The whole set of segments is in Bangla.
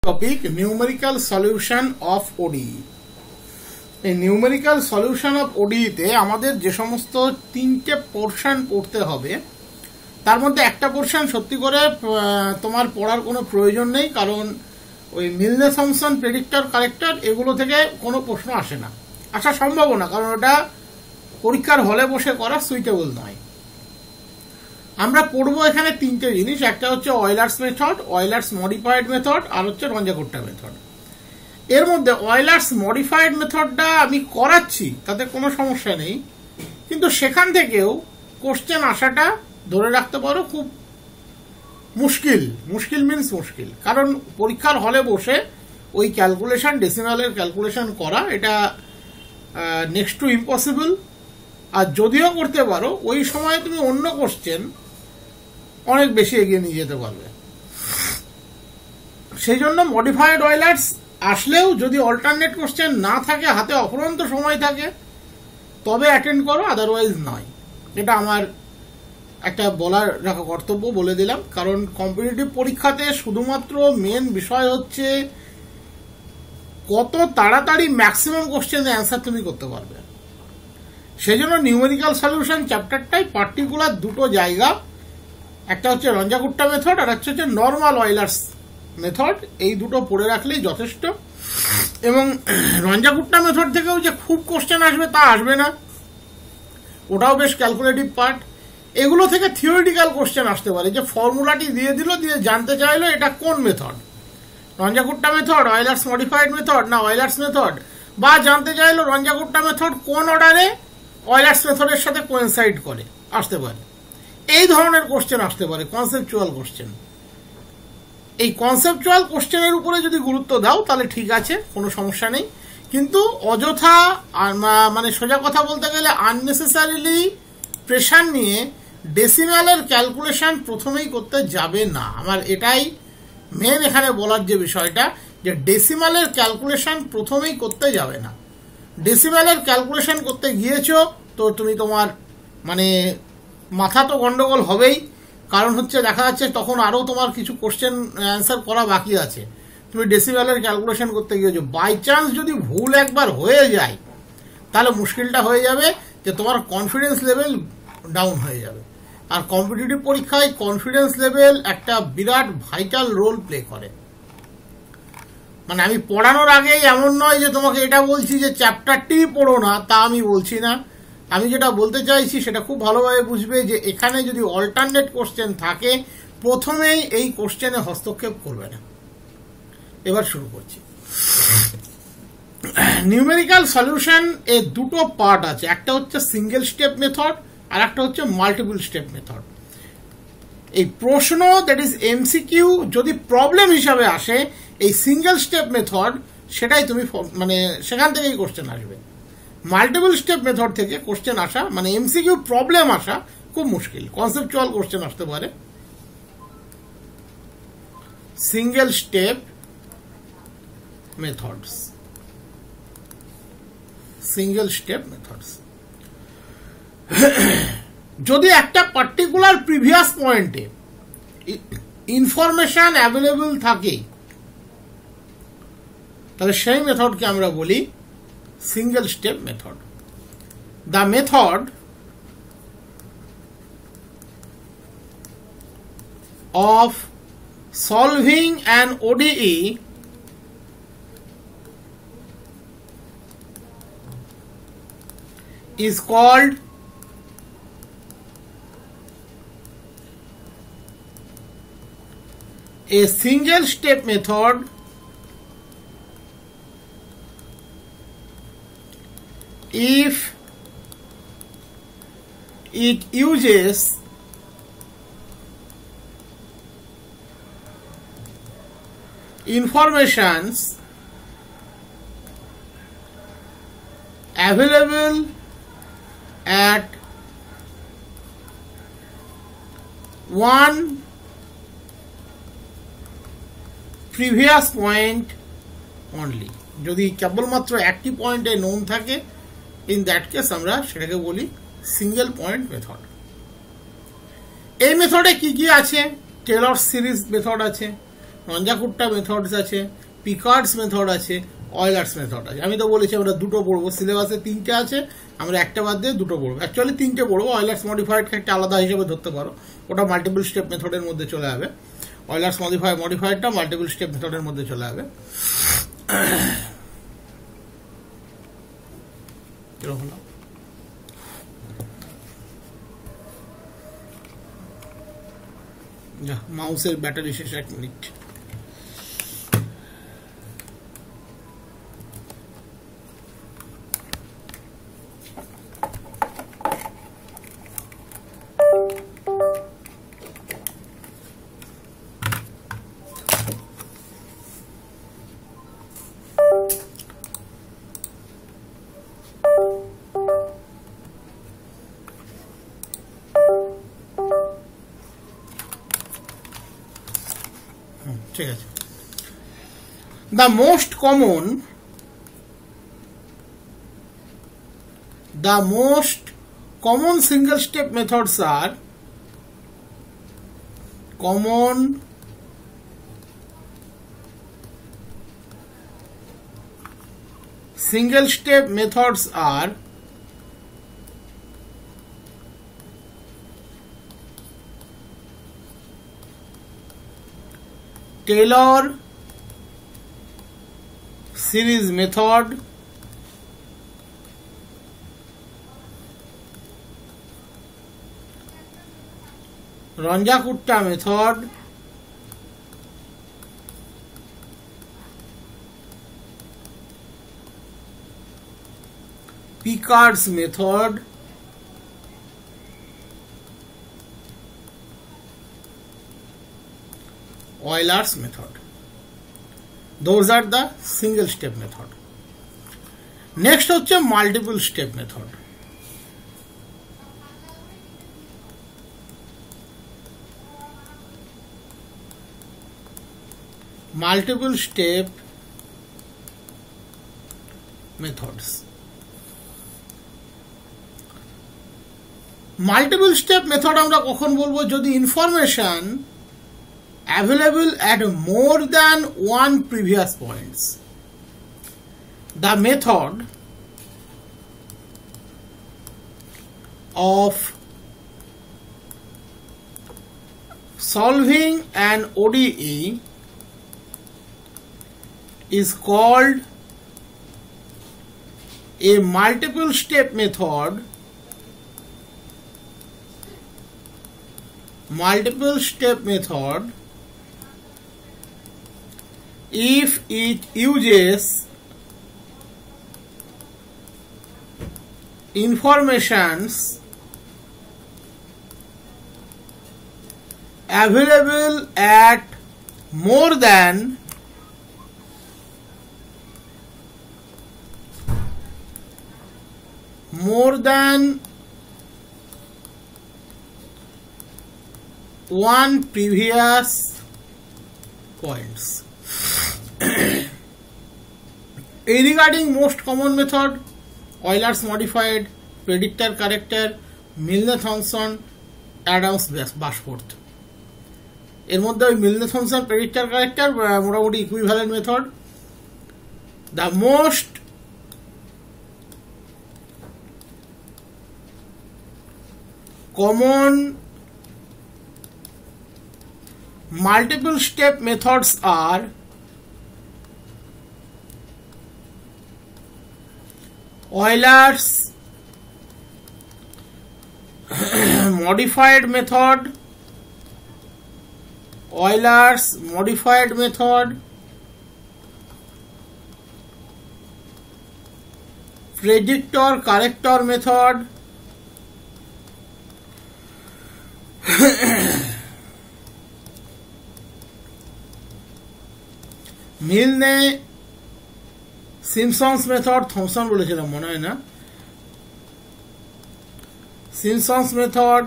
Topic numerical solution of ODE. এই নিউমেরিক্যাল সলিউশন অফ ODE তে আমাদের যে সমস্ত তিনটে পোরশন পড়তে হবে তার মধ্যে একটা পোরশন সত্যি করে তোমার পড়ার কোনো প্রয়োজন নেই, কারণ ওই মিলনে থমসন প্রেডিক্টর কালেক্টর এগুলো থেকে কোনো প্রশ্ন আসে না, আসা সম্ভব না, কারণ ওটা পরীক্ষার হলে বসে করা সুইটেবল নয়। আমরা পড়বো এখানে তিনটে জিনিস, একটা হচ্ছে Euler's method, Euler's modified method, আর হচ্ছে রঞ্জাগুট্টা মেথড। এর মধ্যে অয়েলার্স মডিফাইড মেথডটা আমি করাচ্ছি, তাতে কোনো সমস্যা নেই, কিন্তু সেখান থেকেও কোশ্চেন আসাটা ধরে রাখতে পারো খুব মুশকিল। মুশকিল মিনস মুশকিল, কারণ পরীক্ষার হলে বসে ওই ক্যালকুলেশন, ডেসিমালের ক্যালকুলেশন করা এটা নেক্সট টু ইম্পসিবল। আর যদিও করতে পারো ওই সময় তুমি অন্য কোশ্চেন অনেক বেশি এগিয়ে নিয়ে যেতে পারবে। সেই জন্য মডিফাইড অয়েলার্স আসলেও যদি অল্টারনেট কোশ্চেন না থাকে, হাতে অফুরন্ত সময় থাকে, তবে অ্যাটেন্ড করো, আদারওয়াইজ নয়। এটা আমার একটা বলার রাখা কর্তব্য, বলে দিলাম। কারণ কম্পিটিটিভ পরীক্ষাতে শুধুমাত্র মেন বিষয় হচ্ছে কত তাড়াতাড়ি ম্যাক্সিমাম কোশ্চেনের অ্যান্সার তুমি করতে পারবে। সেই জন্য নিউমেরিক্যাল সলিউশন চ্যাপ্টারটাই পার্টিকুলার দুটো জায়গা, একটা হচ্ছে রঞ্জাগুট্টা মেথড আর একটা হচ্ছে নর্মাল অয়েলার্স মেথড, এই দুটো পড়ে রাখলেই যথেষ্ট। এবং রঞ্জাগুট্টা মেথড থেকেও যে খুব কোশ্চেন আসবে তা আসবে না, ওটাও বেশ ক্যালকুলেটিভ পার্ট। এগুলো থেকে থিওরিটিক্যাল কোশ্চেন আসতে পারে, যে ফর্মুলাটি দিয়ে দিল, দিয়ে জানতে চাইলো এটা কোন method, রঞ্জাগুট্টা method, Euler's modified method না অয়েলার্স মেথড, বা জানতে চাইলো রঞ্জাগুট্টা মেথড কোন অর্ডারে অয়েলার্স মেথডের সাথে কোয়েনসাইড করে, আসতে পারে। এই ধরনের কোশ্চেন আসতে পারে, কনসেপচুয়াল কোশ্চেন। এই কনসেপচুয়াল কোশ্চেনের উপরে যদি গুরুত্ব দাও তাহলে ঠিক আছে, কোনো সমস্যা নেই, কিন্তু অযথা মানে সোজা কথা বলতে গেলে আননেসেসারিলি প্রেশার নিয়ে ডেসিমালের ক্যালকুলেশন প্রথমেই করতে যাবে না। আমার এটাই মেন এখানে বলার যে বিষয়টা, যে ডেসিমালের ক্যালকুলেশন প্রথমেই করতে যাবে না। ডেসিমালের ক্যালকুলেশন করতে গিয়েছো তো তুমি তোমার মানে মাথা তো গন্ডগোল হবেই, কারণ হচ্ছে দেখা যাচ্ছে তখন আরও তোমার কিছু কোশ্চেন অ্যান্সার করা বাকি আছে। তুমি ডেসিমালের ক্যালকুলেশন করতে গিয়েছো, বাই চান্স যদি ভুল একবার হয়ে যায় তাহলে মুশকিলটা হয়ে যাবে যে তোমার কনফিডেন্স লেভেল ডাউন হয়ে যাবে। আর কম্পিটিটিভ পরীক্ষায় কনফিডেন্স লেভেল একটা বিরাট ভাইটাল রোল প্লে করে। মানে আমি পড়ানোর আগেই এমন নয় যে তোমাকে এটা বলছি যে চ্যাপ্টারটি পড়ো না, তা আমি বলছি না। আমি যেটা বলতে চাইছি সেটা খুব ভালোভাবে বুঝবে, যে এখানে যদি অল্টারনেট কোশ্চেন থাকে প্রথমেই এই কোশ্চেনে হস্তক্ষেপ করবে না। এবার শুরু করছি। নিউমেরিক্যাল সলিউশন এর দুটো পার্ট আছে, একটা হচ্ছে সিঙ্গেল স্টেপ মেথড আর একটা হচ্ছে মাল্টিপল স্টেপ মেথড। এই প্রশ্ন দ্যাট ইজ এমসিকিউ যদি প্রবলেম হিসাবে আসে, এই সিঙ্গেল স্টেপ মেথড সেটাই তুমি মানে সেখান থেকেই কোশ্চেন আসবে। মাল্টিপল স্টেপ মেথড থেকে কোশ্চেন আসা মানে এমসিকিউ প্রবলেম আসা খুব মুশকিল, কনসেপচুয়াল কোশ্চেন আসতে পারে। Single step methods, single step methods যদি একটা পার্টিকুলার প্রিভিয়াস পয়েন্টে ইনফরমেশন অ্যাভেলেবল থাকে তাহলে সেই মেথডকে আমরা বলি single step method. The method of solving an ODE is called a single step method if it uses informations available at one previous point only। যদি কেবলমাত্র একটি পয়েন্টে নোন থাকে, ইন দ্যাট কেস আমরা সেটাকে বলি সিঙ্গেল পয়েন্ট মেথড। এই মেথডে কি কি আছে? টেলর সিরিজ মেথড আছে, রঞ্জাকুট্টা মেথডস আছে, পিকার্ডস মেথড আছে, অয়লার্স মেথড আছে। আমি তো বলেছি আমরা দুটো পড়বো, সিলেবাসে তিনটে আছে, আমরা একটা বাদ দিয়ে দুটো পড়বো। অ্যাকচুয়ালি তিনটে পড়বো, অয়লার্স মডিফাইডকে একটা আলাদা হিসেবে ধরতে পারো, ওটা মাল্টিপল স্টেপ মেথডের মধ্যে চলে যাবে। অয়লার্স মডিফাইডটা মাল্টিপল স্টেপ মেথডের মধ্যে চলে যাবে। মাউসের ব্যাটারি শেষ, 1 মিনিট। ঠিক আছে। The most common single step methods are Taylor series method, Ranjakutta method, Picard's method, Euler's method. Those are the single step method. Next হচ্ছে multiple step method. Multiple step methods. Multiple step method আমরা কখন বলবো? যদি information available at more than one previous points. The method of solving an ODE is called a multiple step method. Multiple step method if it uses informations available at more than one previous points. Regarding most common method, Euler's modified, predictor corrector, Milne-Thomson, Adams-Bashforth. এর মধ্যে ওই Milne-Thomson predictor corrector মোটামুটি equivalent method. The most common multiple step methods are Euler's modified method, predictor corrector method, মিলনে সিমসন্স মেথড, থমসন বলেছিলাম মনে হয় না, সিমসন্স মেথড,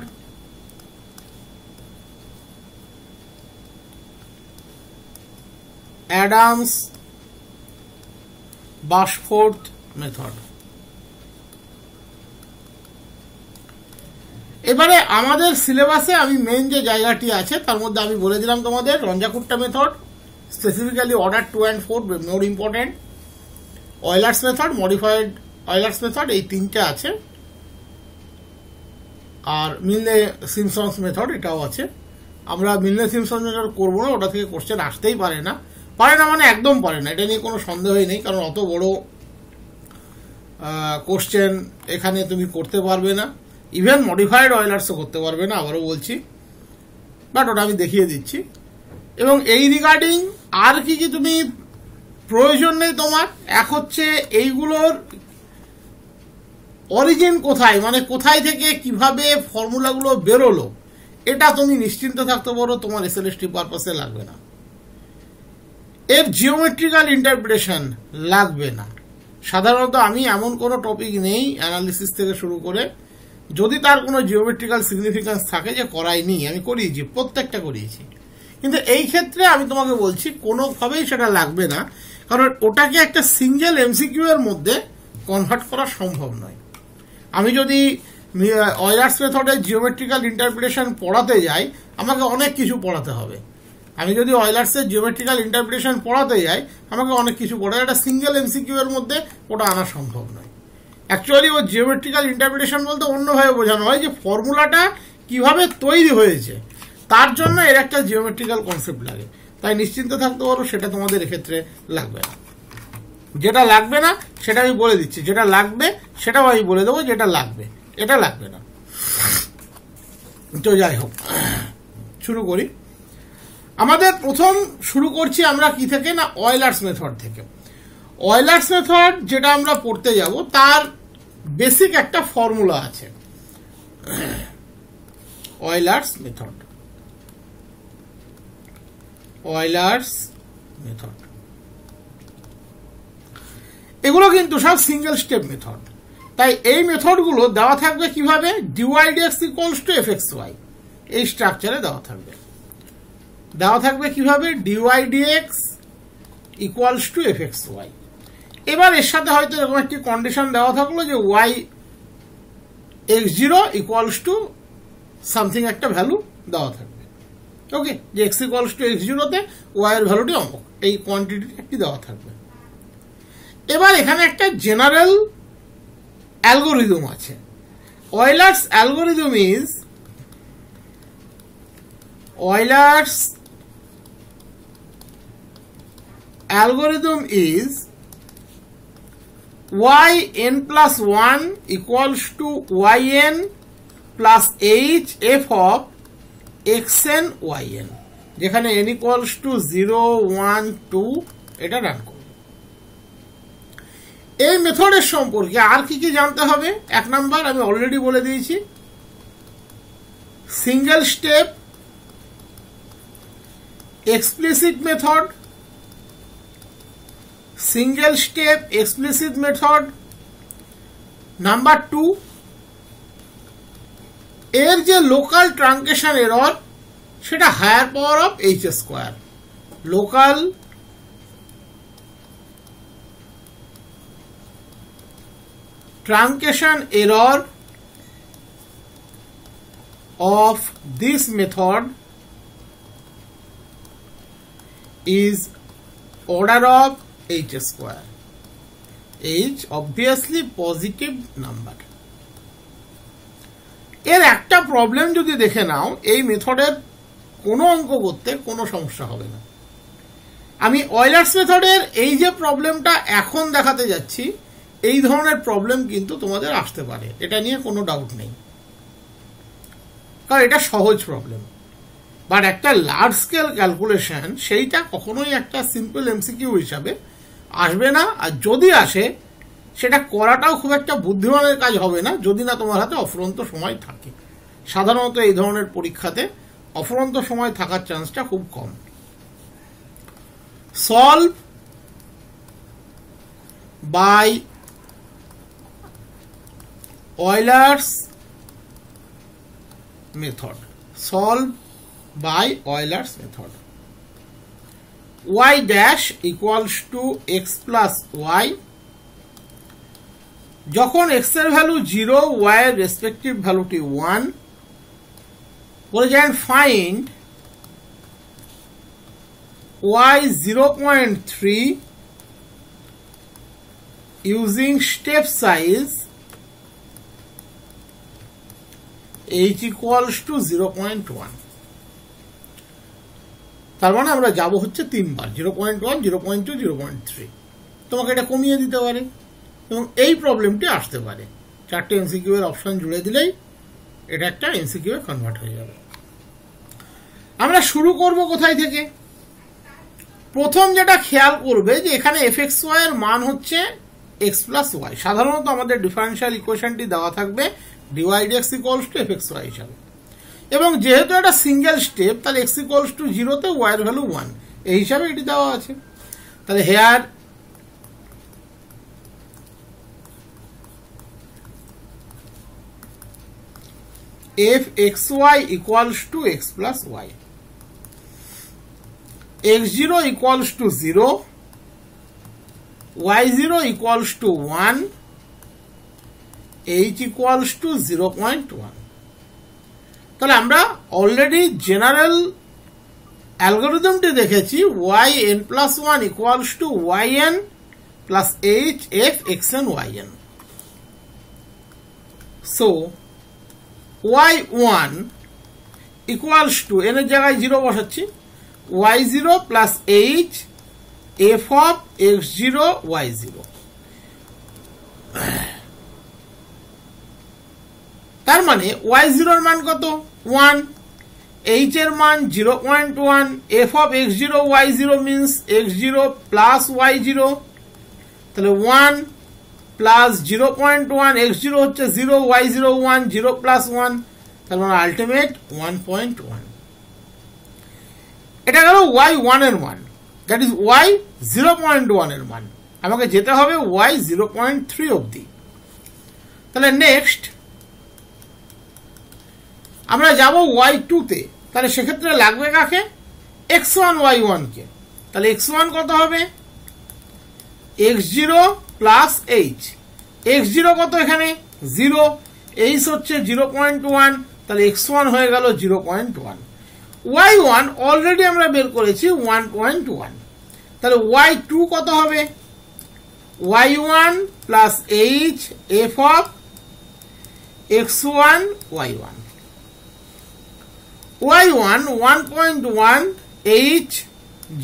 অ্যাডামস বাশফোর্থ মেথড। এবারে আমাদের সিলেবাসে আমি মেন যে জায়গাটি আছে তার মধ্যে আমি বলে দিলাম তোমাদের Runge Kutta method, specifically order 2 and 4 more important, Euler's method, modified Euler's method, এই তিনটা আছে। আর মিলনে সিমসন্স মেথড এটাও আছে। আমরা মিলনে সিমসন্স মেথড করবো না, ওটা থেকে কোশ্চেন আসতেই পারে না মানে একদম পারে না, এটা নিয়ে কোনো সন্দেহই নেই, কারণ অত বড় কোশ্চেন এখানে তুমি করতে পারবে না, ইভেন মডিফাইড অয়েলার্সও করতে পারবে না, আবারও বলছি, বাট ওটা আমি দেখিয়ে দিচ্ছি। এবং এই রিগার্ডিং আর কি কি তুমি প্রয়োজন নেই তোমার, এক হচ্ছে এইগুলোর অরিজিন কোথায়, মানে কোথায় থেকে কিভাবে ফর্মুলাগুলো বেরোলো, এটা তুমি নিশ্চিন্ত থাকতে পারো, তোমার এসএলএসটি পারপাসে লাগবে না। এর জিওমেট্রিক্যাল ইন্টারপ্রিটেশন লাগবে না। সাধারণত আমি এমন কোনো টপিক নেই অ্যানালিসিস থেকে শুরু করে, যদি তার কোনো জিওমেট্রিক্যাল সিগনিফিকেন্স থাকে যে করাইনি, আমি করিয়েছি, প্রত্যেকটা করিয়েছি। কিন্তু এই ক্ষেত্রে আমি তোমাকে বলছি কোনোভাবেই সেটা লাগবে না, কারণ ওটাকে একটা সিঙ্গেল এমসিকিউ এর মধ্যে কনভার্ট করা সম্ভব নয়। আমি যদি অয়েলার্স মেথডের জিওমেট্রিক্যাল ইন্টারপ্রিটেশন পড়াতে যাই, আমাকে অনেক কিছু পড়াতে হবে। আমি যদি অয়েলার্সের জিওমেট্রিক্যাল ইন্টারপ্রিটেশন পড়াতে যাই, আমাকে অনেক কিছু পড়াতে, একটা সিঙ্গেল এমসিকিউ এর মধ্যে ওটা আনা সম্ভব নয়। অ্যাকচুয়ালি ও জিওমেট্রিক্যাল ইন্টারপ্রিটেশন বলতে অন্যভাবে বোঝানো হয় যে ফর্মুলাটা কিভাবে তৈরি হয়েছে, তার জন্য এর একটা জিওমেট্রিক্যাল কনসেপ্ট লাগে। তাই নিশ্চিন্ত থাকতে পারো সেটা তোমাদের এক্ষেত্রে লাগবে না। যেটা লাগবে না সেটা আমি বলে দিচ্ছি, যেটা লাগবে সেটাও আমি বলে দেবো, যেটা লাগবে এটা লাগবে না। তো যাই হোক, শুরু করি। আমাদের প্রথম শুরু করছি আমরা কি থেকে না, অয়েলার্স মেথড থেকে। অয়েলার্স মেথড যেটা আমরা পড়তে যাব, তার বেসিক একটা ফর্মুলা আছে, অয়েলার্স মেথড। অয়েলার্স মেথড এগুলো কিন্তু সব সিঙ্গেল স্টেপ মেথড। তাই এই মেথডগুলো দেওয়া থাকবে কিভাবে, dydx ইকুয়ালস টু fxy, এই স্ট্রাকচারে দেওয়া থাকবে কিভাবে, dydx ইকুয়ালস টু fxy। এবার এর সাথে হয়তো এরকম একটি কন্ডিশন দেওয়া থাকলো যে y x0 equals to something একটা ভ্যালু দেওয়া থাকবে, ওকে, যে x ইকুয়ালস টু x0 তে y এর ভ্যালুটি অমুক, এই কোয়ান্টিটি একটি দেওয়া থাকবে। এবার এখানে একটা জেনারেল অ্যালগোরিদম আছে। Euler's algorithm is, Euler's algorithm is yn plus 1 equals to yn plus h f of xn yn, যেখানে n equals to 0 1 2 এটা রান করবে। এই মেথডের সম্পর্কে আর কি কি জানতে হবে, এক নাম্বার আমি অলরেডি বলে দিয়েছি, single step explicit method, single step explicit method. Number 2, এর যে লোকাল ট্রাঙ্কেশন এরর সেটা higher power of h square, local truncation error of this method is order of h square, h obviously positive number। এর একটা প্রবলেম যদি দেখে নাও, এই মেথডের কোনো অঙ্ক করতে কোনো সমস্যা হবে না। আমি অয়েলার্স মেথডের এই যে প্রবলেমটা এখন দেখাতে যাচ্ছি, এই ধরনের প্রবলেম কিন্তু তোমাদের আসতে পারে, এটা নিয়ে কোনো ডাউট নেই, কারণ এটা সহজ প্রবলেম। বাট একটা লার্জ স্কেল ক্যালকুলেশন সেইটা কখনোই একটা সিম্পল এমসিকিউ হিসাবে আসবে না, আর যদি আসে সেটা করাটাও খুব একটা বুদ্ধিমানের কাজ হবে না, যদি না তোমার হাতে অফুরন্ত সময় থাকে। সাধারণত এই ধরনের পরীক্ষাতে অফুরন্ত সময় থাকার চান্সটা খুব কম। Solve by Euler's method, solve by Euler's method। y dash equals to x plus y, যখন x এর ভ্যালু 0, y এর রেসপেক্টিভ ভ্যালুটি 1, বলে যান find y 0.3 using step size h equals to 0.1. তার মানে আমরা যাব হচ্ছে 3 বার, 0.1, 0.2, 0.3। তোমাকে এটা কমিয়ে দিতে পারে এবং এই প্রবলেমটি আসতে পারে। 4টে এমসিকিউ এর অপশন জুড়ে দিলেই এটা একটা এমসিকিউ এ কনভার্ট হয়ে যাবে। আমরা শুরু করব কোথায় থেকে? প্রথম যেটা খেয়াল করবে যে এখানে fxy এর মান হচ্ছে x প্লাস ওয়াই। সাধারণত আমাদের ডিফারেন্সিয়াল ইকুয়েশনটি দেওয়া থাকবে dy dx equals to fxy হিসাবে, এবং যেহেতু এটা সিঙ্গেল স্টেপ তাহলে x equals to 0 তে y এর ভ্যালু 1 এই হিসাবে এটি দেওয়া আছে। তাহলে hair fxy equals to x plus y, x0 equals to 0, y0 equals to 1, h equals to 0.1। তাহলে আমরা অলরেডি জেনারেল অ্যালগরিদমটি দেখেছি yn plus 1 equals to yn plus h f xn yn। So y1 equals to n এর জায়গায় 0 বসাচ্ছি, y0 plus h f of x0 y0। তার মানে y0 এর মান কত? 1, h এর মান 0.1, f of x0 y0 means x0 plus y0, তাহলে 1 প্লাস 0.1, x0 হচ্ছে 0, y0 1, 0 প্লাস 1, তার মানে আলটিমেট 1.1। এটা গেল y1 এর মান, দ্যাট ইজ y 0.1 এর মান। আমাকে যেতে হবে y 0.3 অবধি। তাহলে নেক্সট আমরা যাব y2 তে, তাহলে সেক্ষেত্রে লাগবে কাকে? x1 y1 কে। তাহলে x1 কত হবে? x0 প্লাস h, x0 কত এখানে? 0, h হচ্ছে 0.1, তাহলে x1 হয়ে গেল 0.1। y1 অলরেডি আমরা বের করেছি 1.1, তাহলে y2 কত হবে? y1 plus h f of x1 y1, y1 1.1, h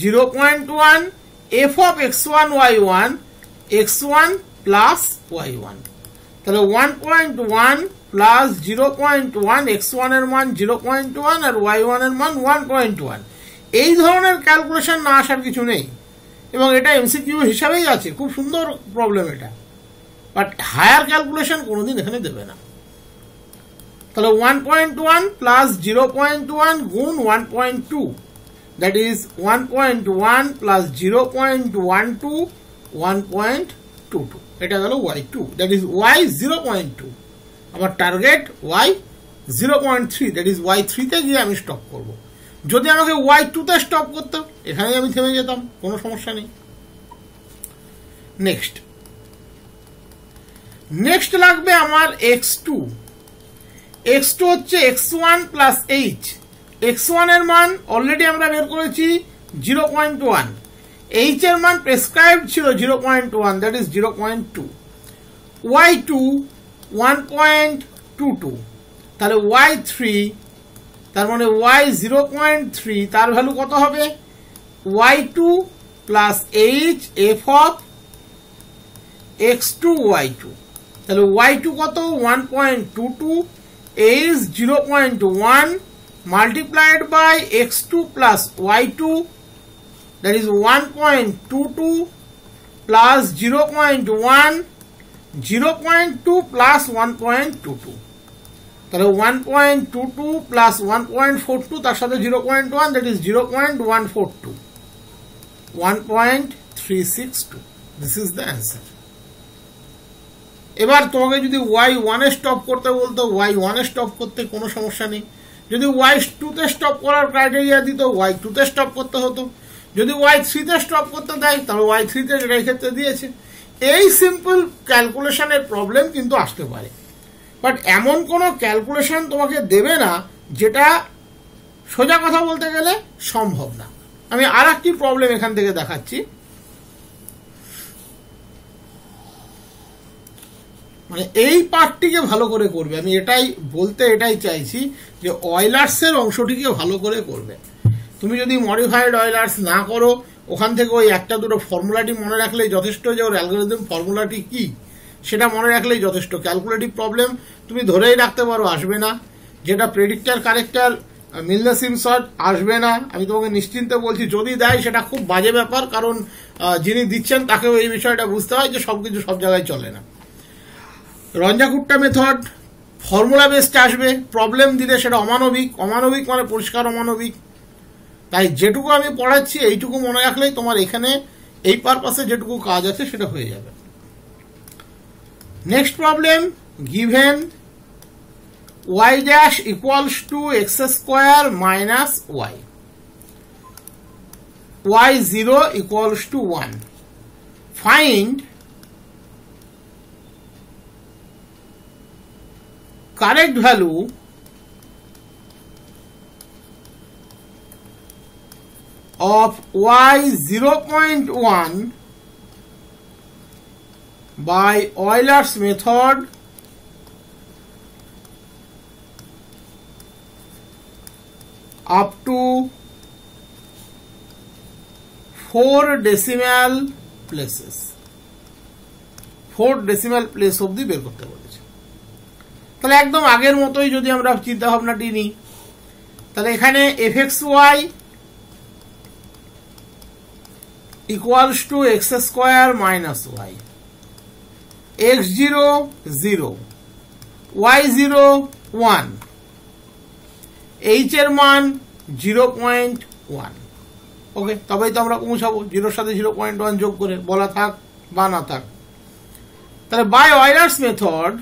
0.1, f of x1 y1 x1 plus y1, তাহলে 1.1 প্লাস 0.1, x1 এর মান 0.1 আর y1 এর মান 1.1। এই ধরনের ক্যালকুলেশন না আসার কিছু নেই এবং এটা এমসিকিউ হিসাবেই আছে। খুব সুন্দর প্রবলেম এটা, বাট হায়ার ক্যালকুলেশন কোনোদিন এখানে দেবে না। তাহলে 1.1 প্লাস 0.1 গুণ 1.2, দ্যাট ইজ 1.1 প্লাস 0.12 1.22। এটা গেল y2, দ্যাট ইজ y 0.2। আমার target y 0.3, that is y3 তে গিয়ে আমি স্টপ করব। যদি আমাকে y2 তে স্টপ করতে, এখানেই আমি থেমে যেতাম, কোনো সমস্যা নেই। নেক্সট লাগবে আমার x2। x2 হচ্ছে x1 প্লাস h, x1 এর মান অলরেডি আমরা বের করেছি 0.1, h এর মান প্রেসক্রাইব ছিল 0.1, দ্যাট ইজ 0.2, y2 1.22, তাহলে y3, তার মানে y 0.3, তার ভ্যালু কত হবে? y2 plus h f of x2 y2, তাহলে y2 কত? 1.22, h 0.1 multiplied by x2 plus y2, that is 1.22 plus 0.1, 0.2 plus 1.22, তাহলে 1.22 plus 1.42 তার সাথে 0.1, that is 0.142, 1.362। This is the answer. এবার তোমাকে যদি y1 এ স্টপ করতে বলতো y1 এ স্টপ করতে কোনো সমস্যা নেই। যদি y2 তে স্টপ করার ক্রাইটেরিয়া দিত y2 তে স্টপ করতে হতো। যদি y3 তে স্টপ করতে দেয় তাহলে y3 তে যেটা এই ক্ষেত্রে দিয়েছে। এই সিম্পল ক্যালকুলেশনের প্রবলেম কিন্তু আসতে পারে, বাট এমন কোনো ক্যালকুলেশন তোমাকে দেবে না যেটা সোজা কথা বলতে গেলে সম্ভব না। আমি আর একটি প্রবলেম এখান থেকে দেখাচ্ছি। মানে এই পার্টটিকে ভালো করে করবে, আমি এটাই চাইছি যে অয়েলার্সের অংশটিকে ভালো করে করবে। তুমি যদি মডিফাইড অয়েলার্স না করো, ওখান থেকে ওই একটা দুটো ফর্মুলাটি মনে রাখলেই যথেষ্ট, যে ওর অ্যালগরিদম ফর্মুলাটি কি সেটা মনে রাখলেই যথেষ্ট। ক্যালকুলেটিভ প্রবলেম তুমি ধরেই রাখতে পারো আসবে না, যেটা প্রেডিক্টর কারেক্টর মিলনার সিমসর্ট আসবে না, আমি তোমাকে নিশ্চিন্তে বলছি। যদি দেয় সেটা খুব বাজে ব্যাপার, কারণ যিনি দিচ্ছেন তাকেও এই বিষয়টা বুঝতে হয় যে সবকিছু সব জায়গায় চলে না। রঞ্জাকুট্টা মেথড ফর্মুলা বেসড আসবে, প্রবলেম দিলে সেটা অমানবিক মানে পরিষ্কার অমানবিক। তাই যেটুকু আমি পড়াচ্ছি এইটুকু মনে রাখলেই তোমার এখানে এই পারপাসে যেটুকু কাজ আছে সেটা হয়ে যাবে। Next problem, given y dash equals to x square minus y, y0 equals to 1. Find correct value of y 0.1 by Euler's method up to 4 decimal places, 4 decimal place অবধি বের করতে বলেছে। তাহলে একদম আগের মতোই যদি আমরা চিন্তা ভাবনাটি নিই, তাহলে এখানে fxy equals to x square minus y, x0 0, y0 1, h এর মান 0.1। ওকে, তবেই তো আমরা পৌঁছাবো 0 সাথে 0.1 যোগ করে, বলা থাক বা না থাক। তাহলে by Euler's method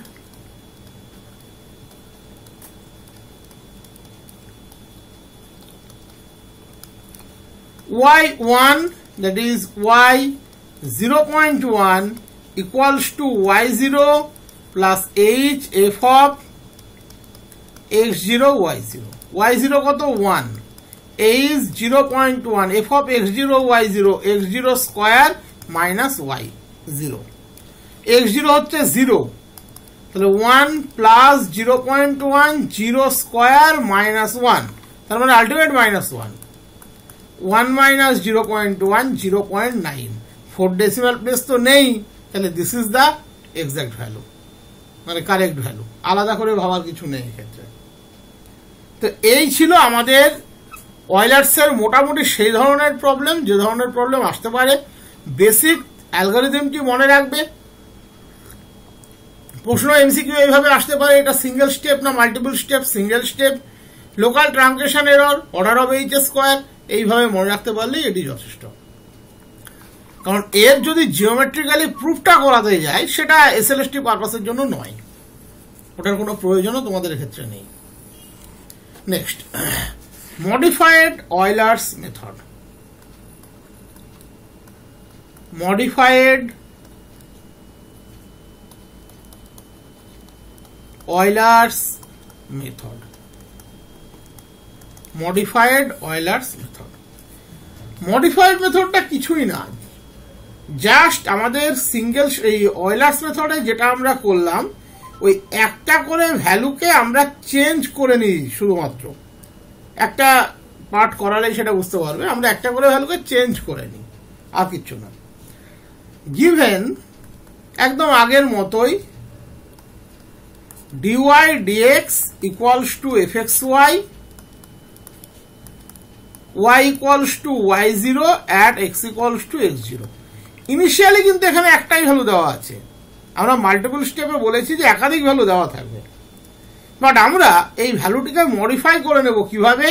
y1, that is y 0.1 equals to y0 plus h f of x0 y0, y0 কত 1, h 0.1, f of x0 y0, x0 square minus y0, x0 হচ্ছে 0, তাহলে 1 প্লাস 0.1, 0 স্কয়ার মাইনাস 1, তার মানে ultimate minus 1, 1 minus 0.1, 0.9, 4 decimal place তো নেই, তাহলে this is the exact value, মানে কারেক্ট ভ্যালু, আলাদা করে ভাবার কিছু নেই এক্ষেত্রে। তো এই ছিল আমাদের অয়েলার্সের মোটামুটি সেই ধরনের প্রবলেম, যে ধরনের প্রবলেম আসতে পারে। বেসিক অ্যালগরিদমটি মনে রাখবে। প্রশ্ন এমসিকিউ এইভাবে আসতে পারে, এটা সিঙ্গেল স্টেপ না multiple step, single step, local truncation error, order of h square, এইভাবে মনে রাখতে পারলেই এটি যথেষ্ট। কারণ এর যদি জিওমেট্রিক্যালি প্রুফটা করাতে যায়, সেটা এসএলএসটি পারপাসের জন্য নয়, ওটার কোনো প্রয়োজনও তোমাদের ক্ষেত্রে নেই। Next, modified Euler's method. Modified Euler's method. Modified Euler's method. Modified মেথডটা কিছুই না, জাস্ট আমাদের সিঙ্গেল এই Euler's মেথডে যেটা আমরা করলাম, ওই একটা করে ভ্যালুকে আমরা চেঞ্জ করে নিই, শুধুমাত্র একটা পার্ট করালেই সেটা বুঝতে পারবে, আমরা একটা করে ভ্যালুকে চেঞ্জ করে নিই, আর কিচ্ছু না। গিভেন একদম আগের মতোই dy dx equals to fxy, y equals to y0 at x equals to x0। Initially কিন্তু এখানে একটাই ভ্যালু দেওয়া আছে, আমরা মাল্টিপল স্টেপে বলেছি যে একাধিক ভ্যালু দেওয়া থাকবে, বাট আমরা এই ভ্যালুটিকে মডিফাই করে নেব কিভাবে,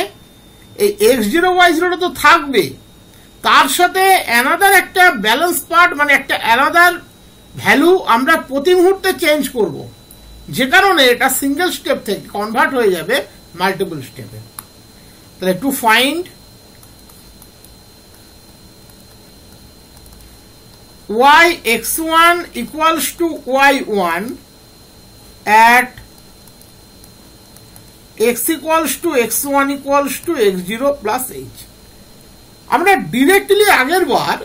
এই x0 y0 তো থাকবে, তার সাথে অ্যানাদার একটা ব্যালেন্স পার্ট, মানে একটা অ্যানাদার ভ্যালু আমরা প্রতি মুহূর্তে চেঞ্জ করব, যে কারণে এটা সিঙ্গেল স্টেপ থেকে কনভার্ট হয়ে যাবে মাল্টিপল স্টেপে। তাহলে to find y x1 equals to y1 at x equals to x1 equals to x0 plus h, আমরা ডিরেক্টলি আগের বার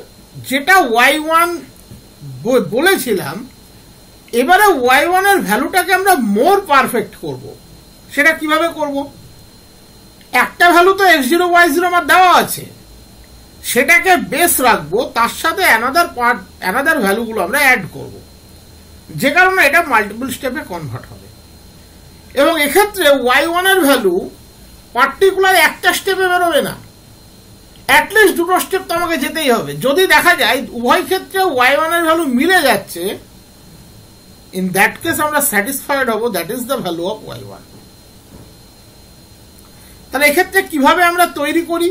যেটা y1 বলেছিলাম, এবারে y1 এর ভ্যালুটাকে আমরা মোর পারফেক্ট করব। সেটা কিভাবে করব? একটা ভ্যালু তো x0 y0 আমার দেওয়া আছে, সেটাকে বেস রাখবো, তার সাথে অ্যানাদার ভ্যালুগুলো আমরা অ্যাড করব, যে কারণে এটা মাল্টিপল স্টেপে কনভার্ট হবে। এবং এক্ষেত্রে y1 এর ভ্যালু পার্টিকুলার একটা স্টেপে বেরোবে না, অ্যাটলিস্ট দুটো স্টেপ তো আমাকে যেতেই হবে। যদি দেখা যায় উভয় ক্ষেত্রে y1 এর ভ্যালু মিলে যাচ্ছে, ইন দ্যাট কেস আমরা স্যাটিসফাইড হব, that is the value of y1। তাহলে এক্ষেত্রে কিভাবে আমরা তৈরি করি?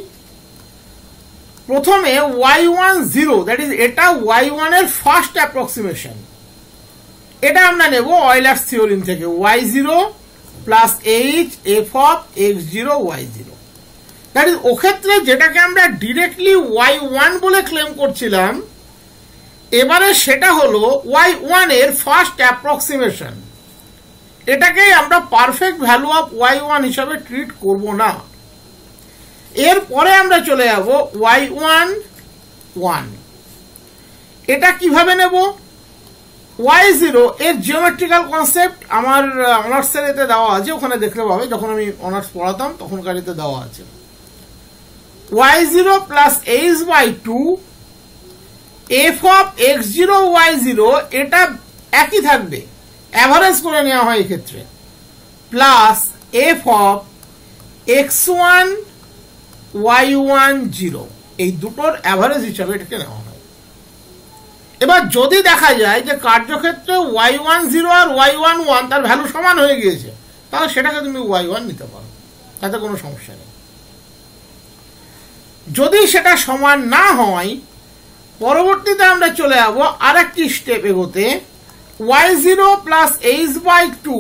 প্রথমে y1 0, দ্যাট ইজ এটা y1 এর ফার্স্ট অ্যাপ্রক্সিমেশন, এটা আমরা নেব অয়লার্স থিওরেম থেকে, y0 plus h f of x0 y0। That is ওক্ষেত্রে যেটাকে আমরা ডিরেক্টলি y1 বলে ক্লেম করছিলাম, এবারে সেটা হলো y1 এর ফার্স্ট অ্যাপ্রক্সিমেশন। এটাকেই আমরা পারফেক্ট ভ্যালু অফ y1 হিসাবে ট্রিট করব না। এরপরে আমরা চলে যাব y1 1। এটা কিভাবে নেব? y0 এর জিওমেট্রিক্যাল কনসেপ্ট আমার অনার্সের এতে দেওয়া আছে, ওখানে দেখলে পাবে, যখন আমি অনার্স পড়াতাম তখনকার এতে দেওয়া আছে। y0 plus h/2 f of x0 y0, এটা একই থাকবে, অ্যাভারেজ করে নেওয়া হয় এক্ষেত্রে, plus f of x1 y1 0, এই দুটোর অ্যাভারেজ হিসাবে এটাকে নেওয়া হয়। এবার যদি দেখা যায় যে কার্যক্ষেত্রে y1 0 আর y1 1 তার ভ্যালু সমান হয়ে গিয়েছে, তাহলে সেটাকে তুমি y1 নিতে পারো, তাতে কোনো সমস্যা নেই। যদি সেটা সমান না হয়, পরবর্তীতে আমরা চলে যাব আর একটি স্টেপ এগোতে, y0 plus h/2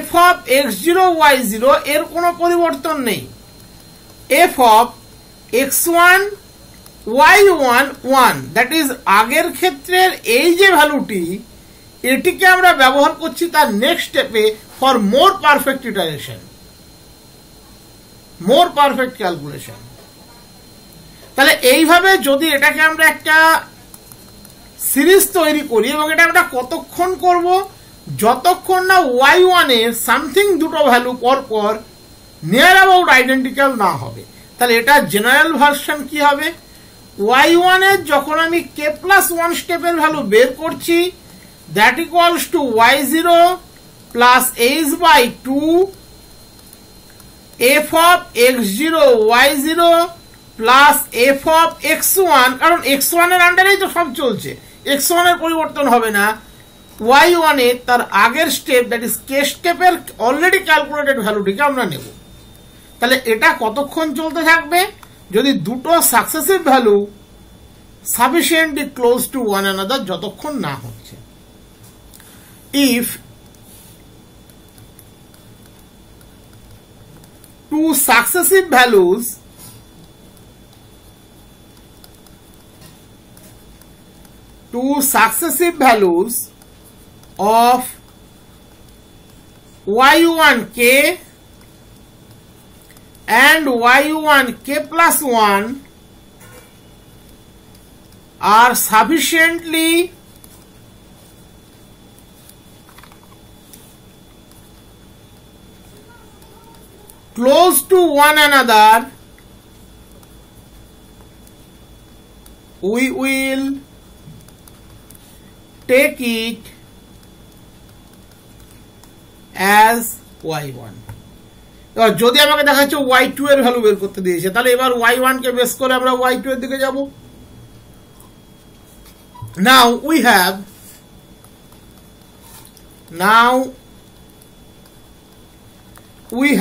f of x0 y0, এর কোনো পরিবর্তন নেই, f of x1 y1 1, that is আগের ক্ষেত্রের এই যে ভ্যালুটি, এটিকে আমরা ব্যবহার করছি তার নেক্সট স্টেপে for more perfect iteration, more perfect calculation. তাহলে এইভাবে যদি এটাকে আমরা একটা সিরিজ তৈরি করি, এবং এটা আমরা কতক্ষণ করব? যতক্ষণ না y1 এর সামথিং দুটো ভ্যালু পর পর নিয়ার অ্যাবাউট আইডেন্টিক্যাল না হবে। তাহলে এটা জেনারেল ভার্সন কি হবে? y1 এর যখন আমি k+1 স্টেপের ভ্যালু বের করছি, that equals to y0 plus h/2 f of x0 y0 plus f of x1, কারণ x1 এর আন্ডারেই তো সব চলছে, x1 এর পরিবর্তন হবে না, y1 এর তার আগের স্টেপ, দ্যাট ইজ k স্টেপের অলরেডি ক্যালকুলেটেড ভ্যালুটিকে আমরা নেব। তাহলে এটা কতক্ষণ চলতে থাকবে? যদি দুটো successive value sufficiently close to one another যতক্ষণ না হচ্ছে। If two successive values of y1k and y1k plus 1 are sufficiently close to one another, we will take it as y1. এবার যদি আমাকে দেখাচ্ছে y2 এর ভ্যালু বের করতে দিয়েছে, তাহলে এবার y1 কে বেস করে আমরা y2 এর দিকে যাব। now we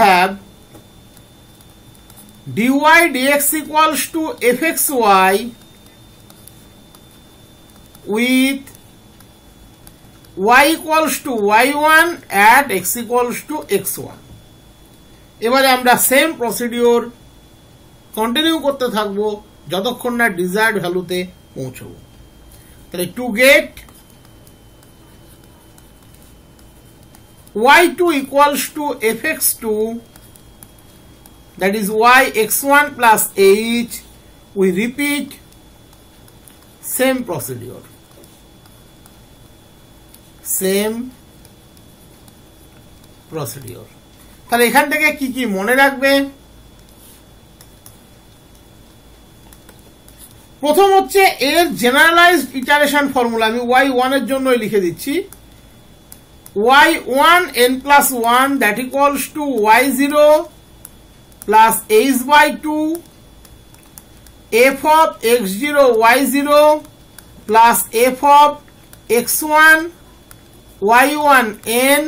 have dy dx equals to fxy with y equals to y1 at x equals to x1. এবারে আমরা সেম প্রসিডিওর কন্টিনিউ করতে থাকবো যতক্ষণ না ডিজায়ার্ড ভ্যালুতে পৌঁছবো। তাহলে to get y2 equals to fx2, that is y x1 plus h we repeat same procedure. তাহলে এখান থেকে কি কি মনে রাখবে? প্রথম হচ্ছে এর জেনারেলাইজড ইটারেশন ফর্মুলা, আমি y1 এর জন্যই লিখে দিচ্ছি, y1 n plus 1 that equals to y0 plus h by 2 f of x0 y0 plus f of x1 y1 n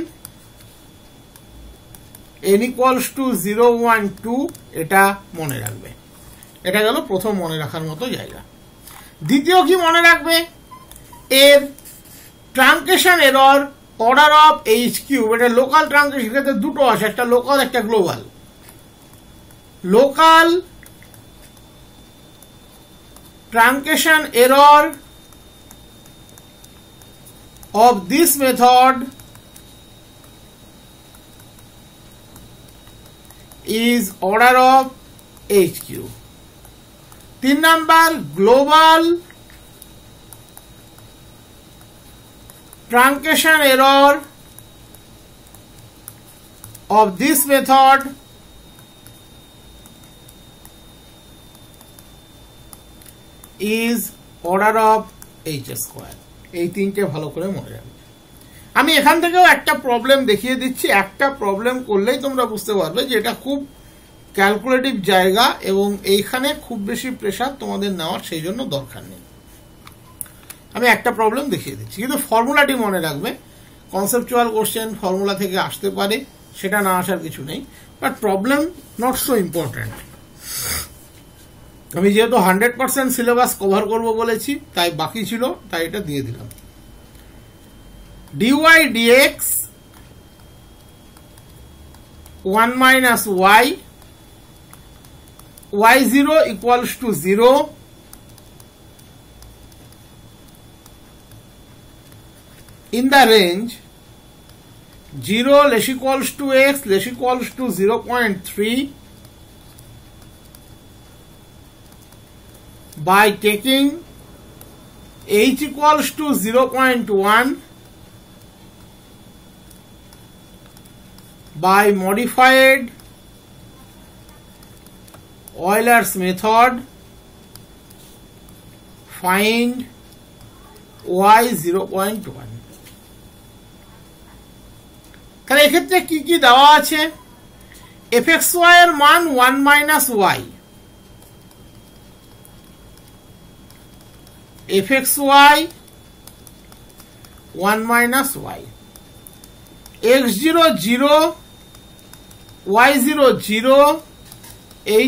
equals to 0 1 2, এটা মনে রাখবে। এটা গেল প্রথম মনে রাখার মতো জায়গা। দ্বিতীয় কি মনে রাখবে? এর truncation error order of h cube, এটা লোকাল ট্রাঙ্কেশন, এটাতে দুটো আসে, একটা লোকাল একটা global. Local truncation error of this method is order of h cube. 3 number, global truncation error of this method is order of h square. এই তিনটে ভালো করে মনে রাখবে। আমি এখান থেকেও একটা প্রবলেম দেখিয়ে দিচ্ছি, একটা প্রবলেম করলেই তোমরা বুঝতে পারবে যে এটা খুব ক্যালকুলেটিভ জায়গা এবং এইখানে খুব বেশি প্রেসার তোমাদের নেওয়ার সেই জন্য দরকার নেই। আমি একটা প্রবলেম দেখিয়ে দিচ্ছি, কিন্তু ফর্মুলাটি মনে রাখবে। কনসেপচুয়াল কোশ্চেন ফর্মুলা থেকে আসতে পারে, সেটা না আসার কিছু নেই, but problem not so important. আমি যেহেতু 100% সিলেবাস কভার করব বলেছি, তাই বাকি ছিল, তাই এটা দিয়ে দিলাম। dy dx 1 minus y y0 equals to 0 in the range 0 less equals to x less equals to 0.3 by taking h equals to 0.1 by modified Euler's method, find y 0.1. তাহলে এক্ষেত্রে কি কি দেওয়া আছে? fxy এর মান 1 minus y, fxy 1 minus y, x0 0 y0 0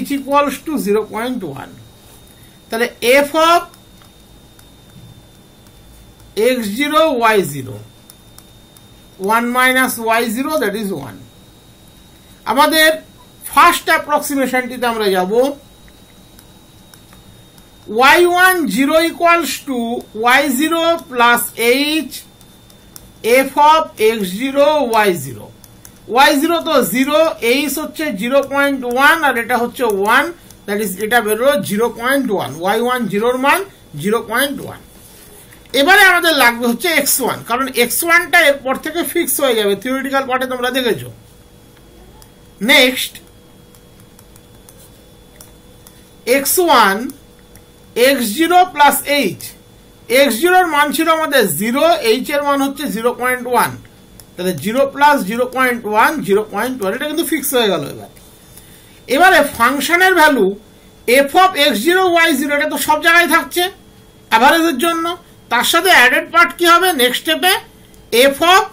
h equals to 0.1. তাহলে f of x0 y0 1 minus y0 that is 1. আমাদের ফার্স্ট অ্যাপ্রক্সিমেশনটিতে আমরা যাব, y1 0 equals to y0 plus h f of x0 y0, y0 তো 0, h হচ্ছে 0.1 আর এটা হচ্ছে 1, দ্যাট ইজ এটা বেরোলো 0.1, y1 0 এর মান 0.1। এবারে আমাদের লাগবে হচ্ছে x1, কারণ x1টা এরপর থেকে ফিক্স হয়ে যাবে, থিওরিটিক্যাল পার্টে তোমরা দেখেছো। Next x1 x0 plus h, x0 এর মান ছিল আমাদের 0, h এর মান হচ্ছে 0.1, তাহলে 0 প্লাস 0.1 0.1, এটা কিন্তু ফিক্স হয়ে গেল। এবারে ফাংশনের value f of x0 y0, এটা তো সব জায়গায় থাকছে অ্যাভারেজের জন্য, তার সাথে অ্যাডেড পার্ট কি হবে নেক্সট স্টেপে, f of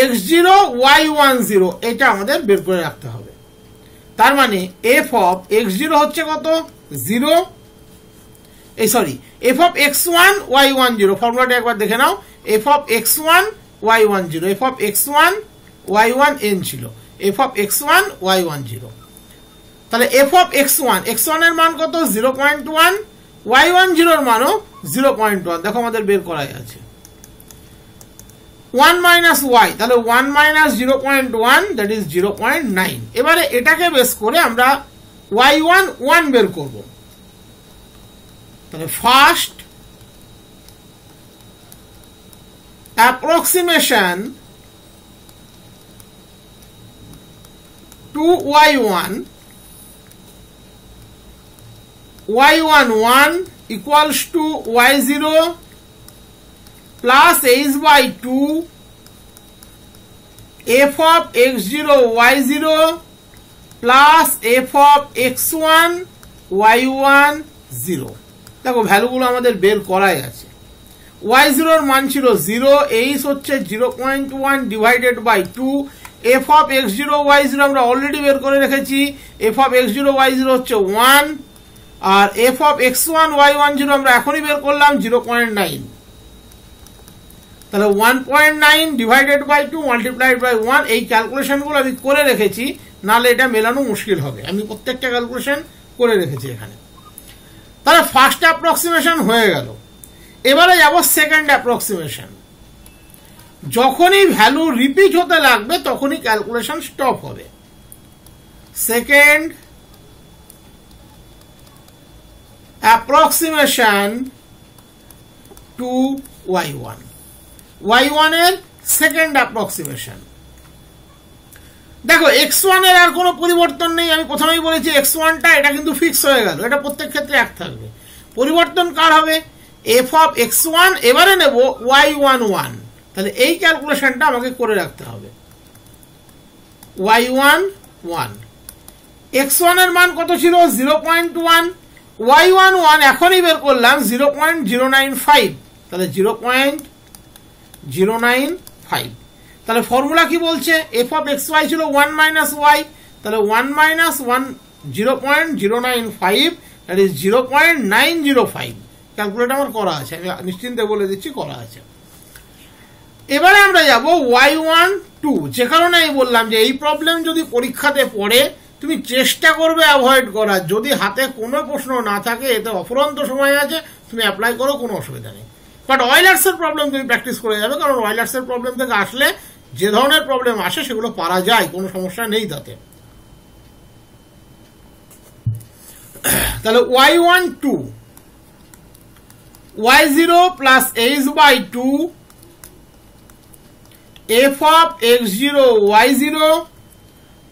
x0 y10, এটা আমাদের বের করে রাখতে হবে। তার মানে f of x0 হচ্ছে কত 0, এই sorry f of x1 y10, ফর্মুলাটা একবার দেখে নাও, f of x1 y10, f of x1 y1n ছিল, f of x1 y10, তাহলে f of x1 এর মান কত 0.1, y10 এর মানও 0.1, দেখো আমাদের বের করাই আছে। 1 minus y, তাহলে 1 minus 0.1 that is 0.9। এবারে এটাকে বেস করে আমরা y1 1 বের করব, তাহলে first approximation to y1 y11 equals to y0 plus h/2 f of x0 y0 plus f of x1 y1 0। দেখো ভ্যালুগুলো আমাদের বের করাই আছে। y0 এর মান ছিল 0, h হচ্ছে 0.1 divided by 2, f of x0 y0 আমরা অলরেডি বের করে রেখেছি, f of x0 y0 হচ্ছে 1, আর f of x1 y10 আমরা এখনই বের করলাম 0.9। তাহলে 1.9 ডিভাইডেড বাই 2 মাল্টিপ্লাইড বাই 1, এই ক্যালকুলেশনগুলো আমি করে রেখেছি, নাহলে এটা মেলানো মুশকিল হবে। আমি প্রত্যেকটা ক্যালকুলেশন করে রেখেছি এখানে। তাহলে ফার্স্ট অ্যাপ্রক্সিমেশন হয়ে গেল। এবারে যাব সেকেন্ড অ্যাপ্রক্সিমেশন। যখনই ভ্যালু রিপিট হতে লাগবে তখনই ক্যালকুলেশন স্টপ হবে। Second approximation to y1, y1 এর সেকেন্ড অ্যাপ্রক্সিমেশন। দেখো x1 এর আর কোনো পরিবর্তন নেই, আমি প্রথমেই বলেছি x1টা এটা কিন্তু ফিক্স হয়ে গেল, এটা প্রত্যেক ক্ষেত্রে এক থাকবে। পরিবর্তন কার হবে? f of x1, এবারে নেব y11, তাহলে এই ক্যালকুলেশনটা আমাকে করে রাখতে হবে। y11 x1 এর মান কত ছিল? 0.1, y11 এখনই বের করলাম 0.095, তাহলে 0.095। তাহলে ফর্মুলা কি বলছে? f of xy ছিল 1 minus y, তাহলে 1 minus 1 0.095, that is 0.905। ক্যালকুলেট আমার করা আছে, আমি নিশ্চিন্তে বলে দিচ্ছি করা আছে। এবারে আমরা যাব y12, যে কারণে আমি বললাম যে এই প্রবলেম যদি পরীক্ষাতে পড়ে তুমি চেষ্টা করবে অ্যাভয়েড করার। যদি হাতে কোনো প্রশ্ন না থাকে, এতে অফুরন্ত সময় আছে, তুমি অ্যাপ্লাই করো, কোনো অসুবিধা নেই। বাট অয়েলার্সের প্রবলেম তুমি প্র্যাকটিস করে যাবে, কারণ অয়েলার্সের প্রবলেম থেকে আসলে যে ধরনের প্রবলেম আসে সেগুলো পারা যায়, কোনো সমস্যা নেই তাতে। তাহলে y12 y0 plus h/2 f of x0 y0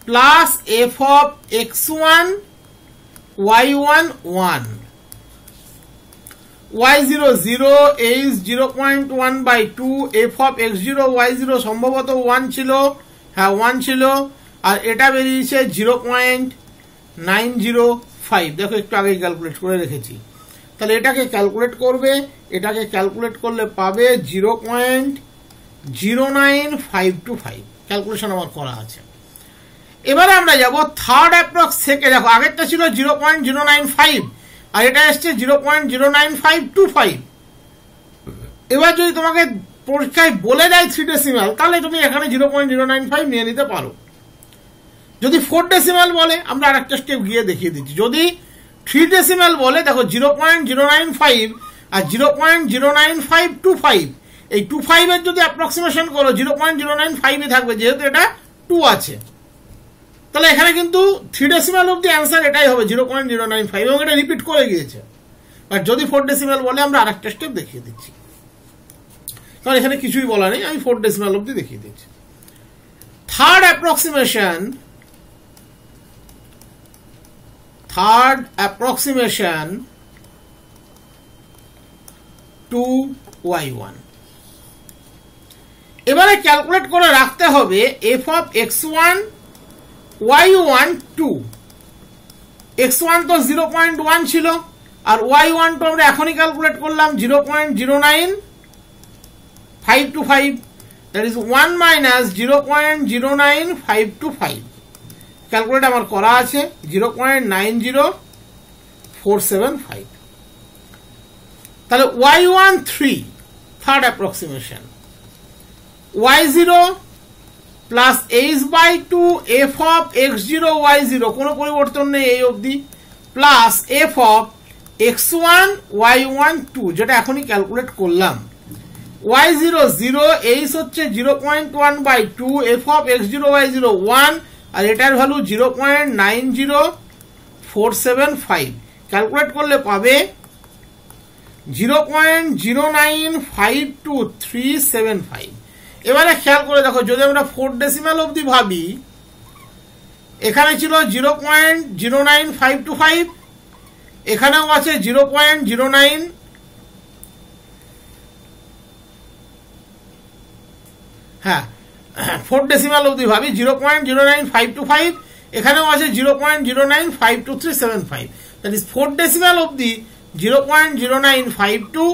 plus f of x1 y11, y0 0, h 0.1 by 2, f of x0 y0 সম্ভবত 1 ছিল, হ্যাঁ 1 ছিল, আর এটা বেরিয়েছে 0.905। দেখো একটু আগে ক্যালকুলেট করে রেখেছি। তাহলে এটাকে ক্যালকুলেট করবে, এটাকে ক্যালকুলেট করলে পাবে 0.09525। ক্যালকুলেশন আমার করা আছে। এবারে আমরা যাব থার্ড অ্যাপ্রক্স থেকে। দেখো আগেরটা ছিল 0.095 আর এটা এসছে 0.09525। এবার যদি তোমাকে পরীক্ষায় বলে দেয় 3 ডেসিমাল, তাহলে তুমি এখানে 0.095 নিয়ে নিতে পারো। যদি 4 ডেসিমাল বলে, আমরা আরেকটা স্টেপ গিয়ে দেখিয়ে দিচ্ছি। যদি 3 ডেসিমাল বলে, দেখো 0.095 আর 0.09525, এই 25 এর যদি অ্যাপ্রক্সিমেশন করো 0.095 এ থাকবে, যেহেতু এটা 2 আছে। তাহলে এখানে কিন্তু 3 ডেসিমাল অব্দি অ্যান্সার এটাই হবে 0.095, এবং এটা রিপিট করে গিয়েছে। আর যদি 4 ডেসিমাল বলে, আমরা আরেকটা স্টেপ দেখিয়ে দিচ্ছি, কারণ এখানে কিছুই বলা নেই, আমি 4 ডেসিমাল অব্দি দেখিয়ে দিচ্ছি। Third approximation to y1। এবারে ক্যালকুলেট করে রাখতে হবে f of x1 y12। x1 তো 0.1 ছিল, আর y12 আমরা এখনই ক্যালকুলেট করলাম 0.09525, that is 1 minus 0.09525। ক্যালকুলেট আমার করা আছে 0.90475। তাহলে y13 third approximation, y0 plus h/2 f of x0 y0, কোনো পরিবর্তন নেই এই অবধি, plus f of x1 y12, যেটা এখনই ক্যালকুলেট করলাম। y0 0, h হচ্ছে 0.1 by 2, f of x0 y0 1, আর এটার ভ্যালু 0.90475। ক্যালকুলেট করলে পাবে 0.0952375। এবারে খেয়াল করে দেখো, যদি আমরা 4 ডেসিমাল অবধি ভাবি, এখানে ছিল 0.09525, এখানেও আছে 0.09, হ্যাঁ 4 ডেসিমাল অবধি ভাবি 0.09525, এখানেও আছে 0.0952375। দ্যাট ইজ 4 ডেসিমাল অবধি 0.0952,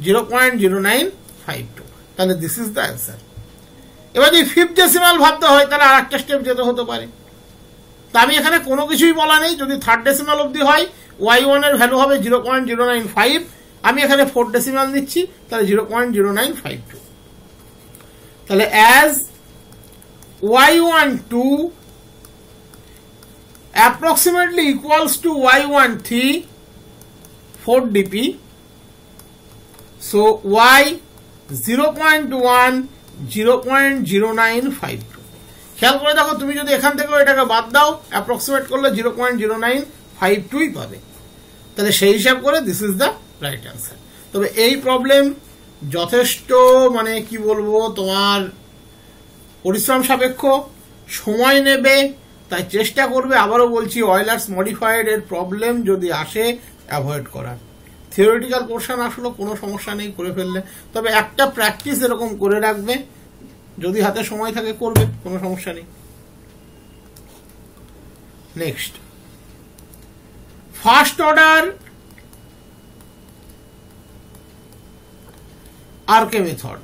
0.0952। তাহলে দিস ইজ দ্য অ্যান্সার। এবার যদি 5th ডেসিমাল ভাবতে হয় তাহলে আর একটা স্টেপ যেতে হতে পারে। তা আমি এখানে কোনো কিছুই বলা নেই। যদি 3rd ডেসিমাল অবধি হয় y1 এর ভ্যালু হবে 0.095, আমি এখানে 4 ডেসিমাল নিচ্ছি, তাহলে 0.0952। তাহলে as y12 approximately equals to y13 4 dp, so y 0.1 0.0952। খেয়াল করে দেখো, তুমি যদি এখান থেকে এটাকে বাদ দাও, অ্যাপ্রক্সিমেট করলে 0.0952 পাবে। তাহলে সেই হিসাব করে this is the right answer. তবে এই প্রবলেম যথেষ্ট মানে কি বলবো, তোমার পরিশ্রম সাপেক্ষ, সময় নেবে, তাই চেষ্টা করবে। আবারও বলছি, অয়েলার্স মডিফাইড এর প্রবলেম যদি আসে অ্যাভয়েড করার। থিওরিটিক্যাল পোর্শন আসলে কোনো সমস্যা নেই, করে ফেললে। তবে একটা প্র্যাকটিস এরকম করে রাখবে, যদি হাতে সময় থাকে করবে, কোনো সমস্যা নেই। Next, first order RK method.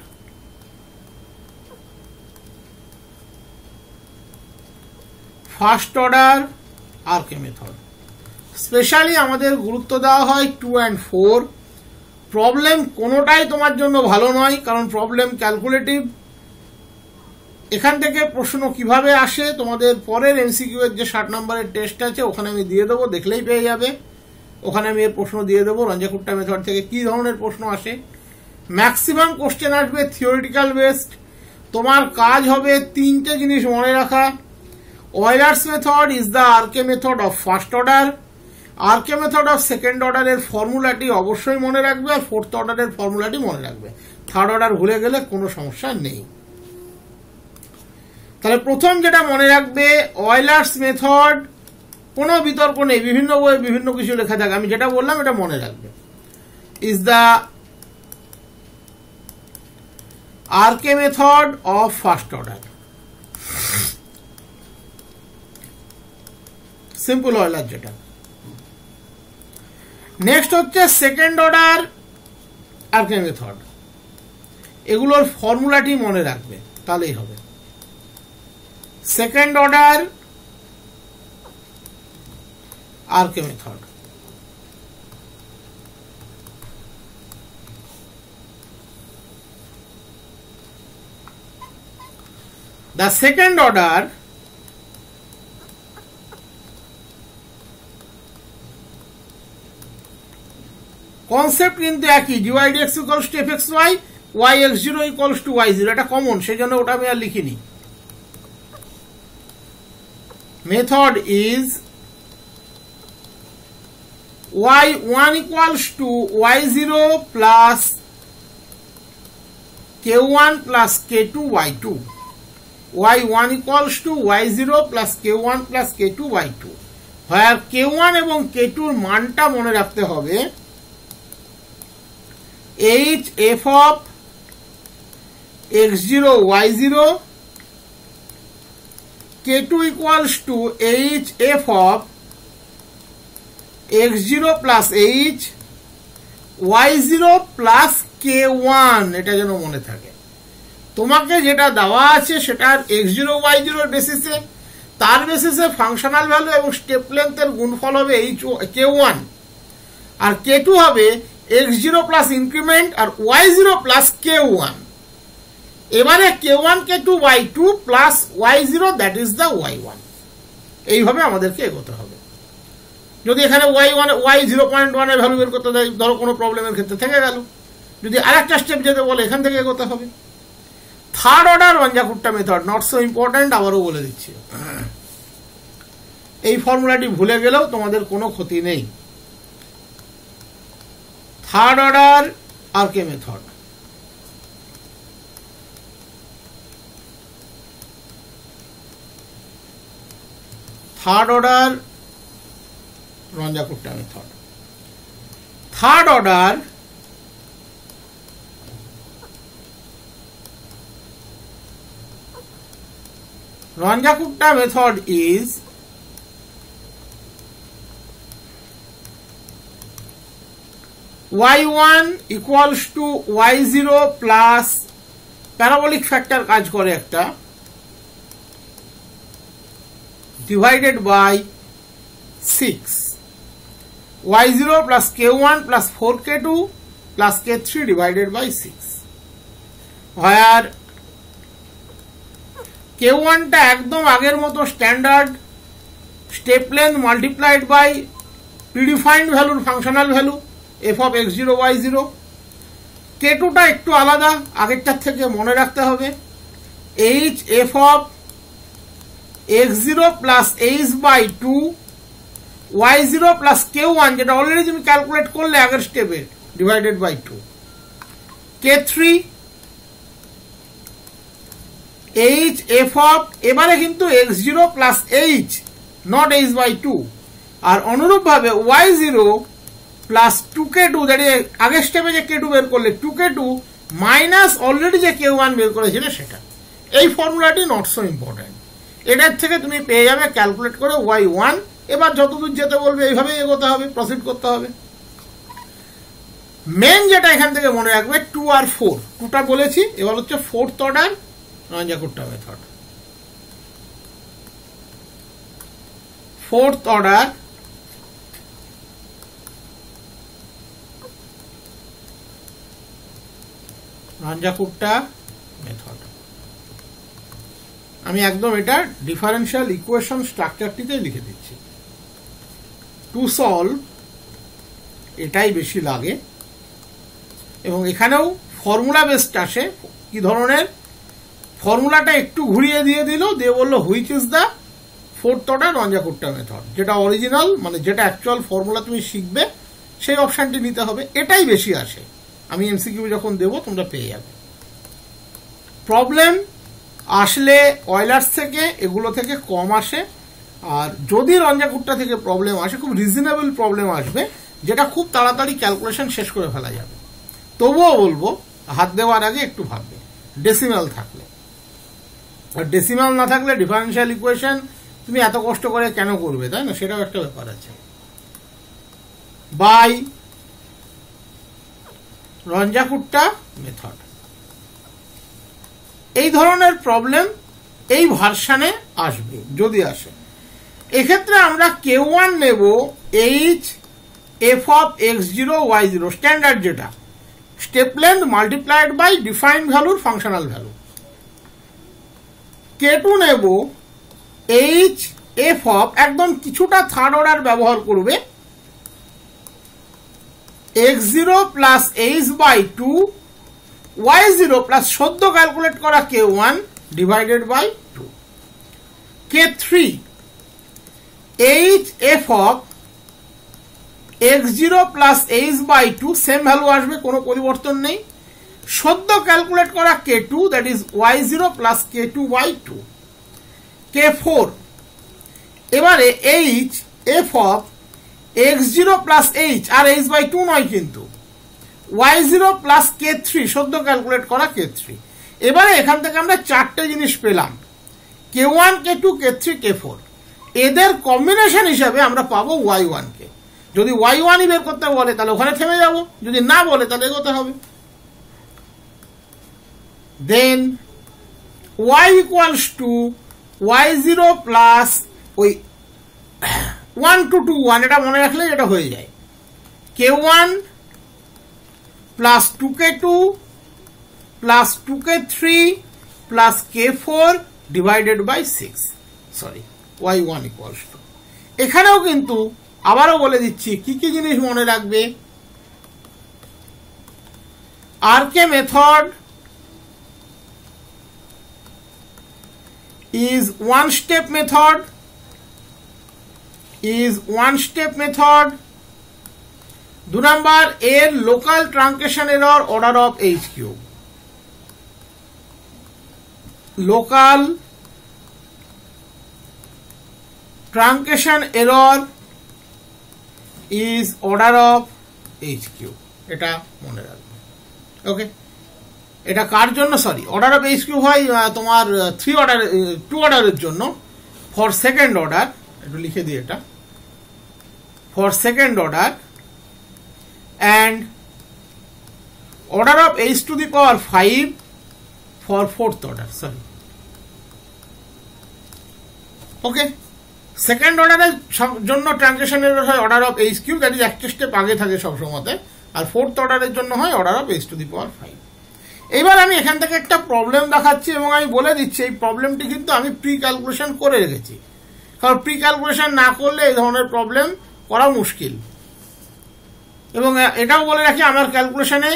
First order RK method specially আমাদের গুরুত্ব দেওয়া হয় 2 and 4। প্রবলেম কোনোটাই তোমার জন্য ভালো নয়, কারণ প্রবলেম ক্যালকুলেটিভ। এখান থেকে প্রশ্ন কিভাবে আসে তোমাদের পরের এমসিকিউ এর যে 60 নম্বরের টেস্ট আছে ওখানে আমি দিয়ে দেবো, দেখলেই পেয়ে যাবে। ওখানে আমি এর প্রশ্ন দিয়ে দেবো, রঞ্জাকুট্টা মেথড থেকে কি ধরনের প্রশ্ন আসে। ম্যাক্সিমাম কোশ্চেন আসবে থিওরিটিক্যাল বেসড। তোমার কাজ হবে 3টে জিনিস মনে রাখা। Euler's method is the RK method of first order. RK method of second অর্ডারের ফর্মুলাটি অবশ্যই মনে রাখবে, আর 4th অর্ডারের ফর্মুলাটি মনে রাখবে। 3rd অর্ডার ভুলে গেলে কোনো সমস্যা নেই। তাহলে প্রথম যেটা মনে রাখবে, অয়েলার্স মেথড কোনো বিতর্ক নেই, বিভিন্ন বইয়ে বিভিন্ন কিছু লেখা থাকে, আমি যেটা বললাম এটা মনে রাখবে। Is the RK method of first order. Simple Euler যেটা। নেক্সট হচ্ছে সেকেন্ড অর্ডার আরকে মেথড। এগুলোর ফর্মুলাটি মনে রাখবে, তাহলেই হবে। Second order RK method. The second order concept কিন্তু একই, dy dx equals to fxy, y x0 equals to y0, এটা কমন, সেই জন্য ওটা আমি আর লিখিনি। Method is y1 equals to y0 plus k1 plus k2 y2, y1 equals to y0 plus k1 plus k2 y2, where k1 এবং k2 এর মানটা মনে রাখতে হবে h f of x0 y0, k2 equals to h f of x0 plus h y0 plus k1, এটা যেন মনে থাকে। তোমাকে যেটা দেওয়া আছে সেটার x0 y0 এর বেসিসে, তার বেসিসে ফাংশনাল ভ্যালু এবং স্টেপ লেন্থের গুণফল হবে k1, আর k2 হবে x0 প্লাস ইনক্রিমেন্ট আর y0 প্লাস k1। এবারে k1 k2 y2 plus y0, that is the y1। এইভাবে আমাদেরকে এগোতে হবে। যদি এখানে y 0.1 এর ভ্যালু বের করতে দেয়, ধরো কোনো প্রবলেমের ক্ষেত্রে থেকে গেল, যদি আরেকটা স্টেপ যেতে বলে এখান থেকে এগোতে হবে। Third order Runge Kutta method, not so important, আবারও বলে দিচ্ছি। এই ফর্মুলাটি ভুলে গেলেও তোমাদের কোনো ক্ষতি নেই। Third order RK method, third order Runge Kutta method, third order Ranjakutta method is y1 equals to y0 plus parabolic factor কাজ করে একটা divided by 6, y0 plus k1 plus 4k2 plus k3 divided by 6, where k1 টা একদম আগের মতো standard step length multiplied by predefined ভ্যালুর functional value f of x0 y0, k2 টা একটু আলাদা আগেরটার থেকে মনে রাখতে হবে h f of x0 plus h by 2 y0 plus k1 যেটা অলরেডি তুমি ক্যালকুলেট করলে আগের স্টেপে divided by 2, k3 h f of এবারে কিন্তু x0 plus h not h by 2 আর অনুরূপভাবে y0 plus 2k2 যেটা আগের স্টেপে যে k2 বের করলে 2k2 মাইনাস অলরেডি যে k1 বের করেছিলে সেটা। এই ফর্মুলাটি নট সো ইম্পর্টেন্ট, এটার থেকে তুমি পেয়ে যাবে ক্যালকুলেট করে y1। এবার যতদূর যেতে বলবে এইভাবে এগোতে হবে, প্রসিড করতে হবে। মেন যেটা এখান থেকে মনে রাখবে 2 আর 4, 2টা বলেছি, এবার হচ্ছে fourth order Ranjakutta method, fourth order Ranjakutta method। আমি একদম এটা ডিফারেন্সিয়াল ইকুয়েশন স্ট্রাকচারটিতে লিখে দিচ্ছি। টু সলভ এটাই বেশি লাগে এবং এখানেও ফর্মুলা বেসড আসে। কি ধরনের ফর্মুলাটা একটু ঘুরিয়ে দিয়ে দিল, দিয়ে বললো which is the fourth order Runge Kutta method, যেটা অরিজিনাল মানে যেটা অ্যাকচুয়াল ফর্মুলা তুমি শিখবে সেই অপশনটি নিতে হবে। এটাই বেশি আসে, আমি এমসিকিউ যখন দেবো তোমরা পেয়ে যাবে। প্রবলেম আসলে অয়েলার্স থেকে এগুলো থেকে কম আসে, আর যদি রঞ্জাকুট্টা থেকে প্রবলেম আসে খুব রিজনেবল প্রবলেম আসবে যেটা খুব তাড়াতাড়ি ক্যালকুলেশন শেষ করে ফেলা যাবে। তবুও বলবো হাত দেওয়ার আগে একটু ভাববে, ডেসিমাল থাকলে। আর ডেসিমাল না থাকলে ডিফারেন্সিয়াল ইকুয়েশন তুমি এত কষ্ট করে কেন করবে, তাই না? সেটাও একটা ব্যাপার আছে। বাই রঞ্জাকুট্টা মেথড এই ধরনের প্রবলেম এই ভার্সানে আসবে যদি আসে। এক্ষেত্রে আমরা k1 নেব h f of x0 y0 standard, যেটা step length multiplied by defined ভ্যালুর ফাংশনাল ভ্যালু। k2 নেব h f of একদম কিছুটা থার্ড অর্ডার ব্যবহার করবে x0 plus h by 2 y0 plus সদ্য ক্যালকুলেট করা k1 divided by 2। k3 h f of x0 plus h by 2 same value আসবে, কোনো পরিবর্তন নেই। সদ্য ক্যালকুলেট করা k2 that is y0 plus k2 by 2। k4 এবারে h f of x0 plus h আর h বাই 2 নয় কিন্তু y0 প্লাস k3 সদ্য ক্যালকুলেট করা k3। এবারে এখান থেকে আমরা চারটে জিনিস পেলাম, k1 k2 k3 k4। এদের কম্বিনেশন হিসাবে আমরা পাবো y1 কে। যদি y1 বের করতে বলে তাহলে ওখানে থেমে যাব, যদি না বলে তাহলে এগোতে হবে। দেন y equals to y0 plus ওই 1 to 2 1, এটা মনে রাখলে এটা হয়ে যায় k1 plus 2k2 plus 2k3 plus k4 divided by 6, sorry y1 equals to. এখানেও কিন্তু আবারও বলে দিচ্ছি কি কি জিনিস মনে রাখবে। RK method is one step method 2 number এর local truncation error order of h cube. Local truncation error is order of h cube, এটা মনে রাখবে। ওকে, এটা কার জন্য? Sorry, order of h cube হয় তোমার 2 অর্ডারের জন্য। ফর সেকেন্ড অর্ডার, একটু লিখে দিই এটা, for second order and order of h to the power 5 for fourth order. Sorry. Okay, second অর্ডারের জন্য ট্রানজিশন এরর হয় order of h cube, that is একটা স্টেপ আগে থাকে সব সময়তে। আর ফোর্থ অর্ডারের জন্য হয় order of h to the power 5। এবার আমি এখান থেকে একটা প্রবলেম দেখাচ্ছি এবং আমি বলে দিচ্ছি এই প্রবলেমটি কিন্তু আমি প্রি ক্যালকুলেশন করে রেখেছি, কারণ প্রি ক্যালকুলেশন না করলে এই ধরনের প্রবলেম করা মুশকিল। এবং এটাও বলে রাখি, আমার ক্যালকুলেশনে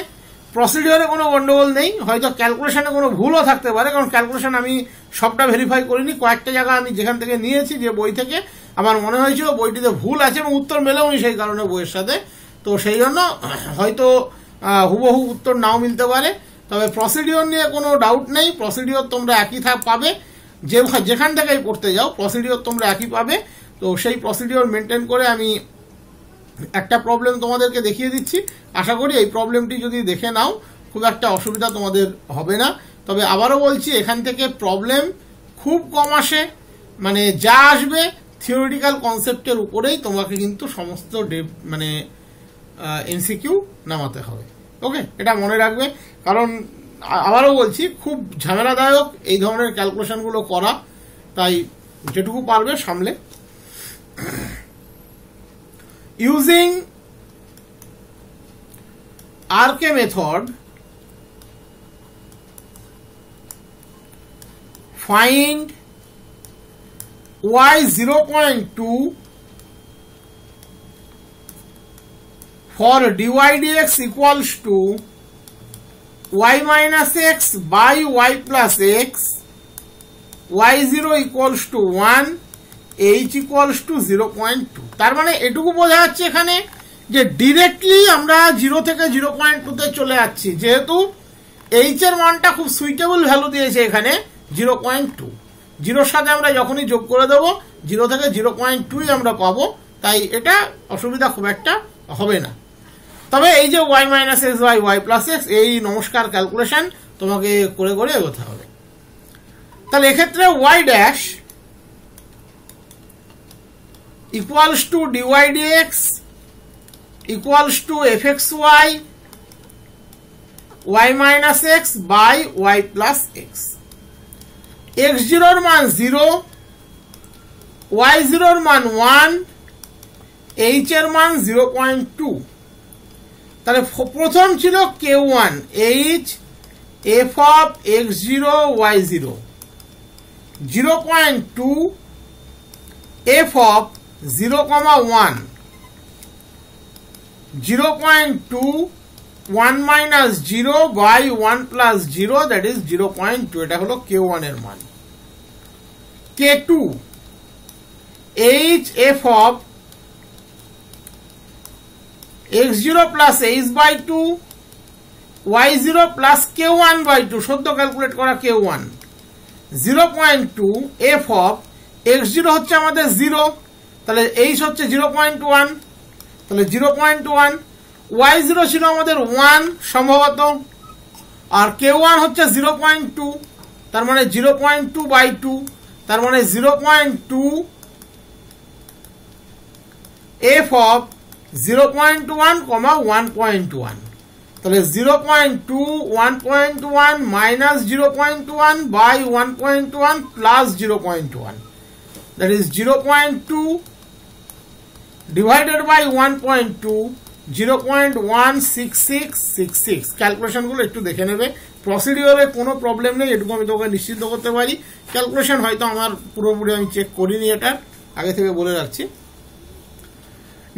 প্রসিডিওরে কোনো গন্ডগোল নেই, হয়তো ক্যালকুলেশনে কোনো ভুলও থাকতে পারে, কারণ ক্যালকুলেশন আমি সবটা ভেরিফাই করিনি। কয়েকটা জায়গা আমি যেখান থেকে নিয়েছি, যে বই থেকে আমার মনে হয়েছিল বইটিতে ভুল আছে এবং উত্তর মেলেওনি সেই কারণে বইয়ের সাথে, তো সেই জন্য হয়তো হুবহু উত্তর নাও মিলতে পারে। তবে প্রসিডিওর নিয়ে কোনো ডাউট নেই, প্রসিডিওর তোমরা একই পাবে, যেখান থেকেই পড়তে যাও প্রসিডিওর তোমরা একই পাবে। তো সেই প্রসিডিওর মেনটেন করে আমি একটা প্রবলেম তোমাদেরকে দেখিয়ে দিচ্ছি। আশা করি এই প্রবলেমটি যদি দেখে নাও খুব একটা অসুবিধা তোমাদের হবে না। তবে আবারও বলছি, এখান থেকে প্রবলেম খুব কম আসে, মানে যা আসবে থিওরিটিক্যাল কনসেপ্টের উপরেই তোমাকে কিন্তু সমস্ত মানে এমসিকিউ নামাতে হবে। ওকে, এটা মনে রাখবে, কারণ আবারও বলছি খুব ঝামেলাদায়ক এই ধরনের ক্যালকুলেশনগুলো করা, তাই যেটুকু পারবে সামলে। Using RK method, find y 0.2 for dy dx equals to y minus x by y plus x, y0 equals to 1, h equals to 0.2। তার মানে এটুকু বোঝা যাচ্ছে এখানে যে ডিরেক্টলি আমরা 0 থেকে 0.2 তে চলে যাচ্ছি, যেহেতু h এর মানটা খুব সুইটেবল ভ্যালু দিয়েছে এখানে 0.2। 0 সাথে আমরা যখনই যোগ করে দেবো 0 থেকে 0.2 আমরা পাবো, তাই এটা অসুবিধা খুব একটা হবে না। তবে এই যে y minus x by y plus x, এই নমস্কার ক্যালকুলেশন তোমাকে করে করে এগোতে হবে। তাহলে এক্ষেত্রে y dash equals to dy dx equals to fxy y minus x by y plus x, x0 এর মান 0, y0 এর মান 1, h এর মান 0.2। তাহলে প্রথম ছিল k1 h f of x0 y0, 0.2 f of 0,1, 0.2 1 minus 0 by 1 plus 0, that is 0.2। এটা হলো k1 এর মান। k2 h f of x0 plus h by 2, y0 plus k1 by 2, সদ্য ক্যালকুলেট করা k1, 0.2 f of x0 হচ্ছে আমাদের 0, তাহলে h হচ্ছে 0.1, তাহলে 0.1, y0 ছিল আমাদের 1 সম্ভবত, আর k1 হচ্ছে 0.2, তার মানে 0.2 by 2, তার মানে 0.2 f of 0.1, 1.1, তাহলে 0.2 1.1 minus 0.1 by 1.1 plus 0.1, that is 0.2 divided by 1.2, 0.16666। Calculation গুলো একটু দেখে নেবে, প্রসিডিওরে কোনো প্রবলেম নেই, এটুকু আমি তোমাকে নিশ্চিত করতে পারি। ক্যালকুলেশন হয়তো আমার পুরোপুরি আমি চেক করিনি, এটা আগে থেকে বলে রাখছি।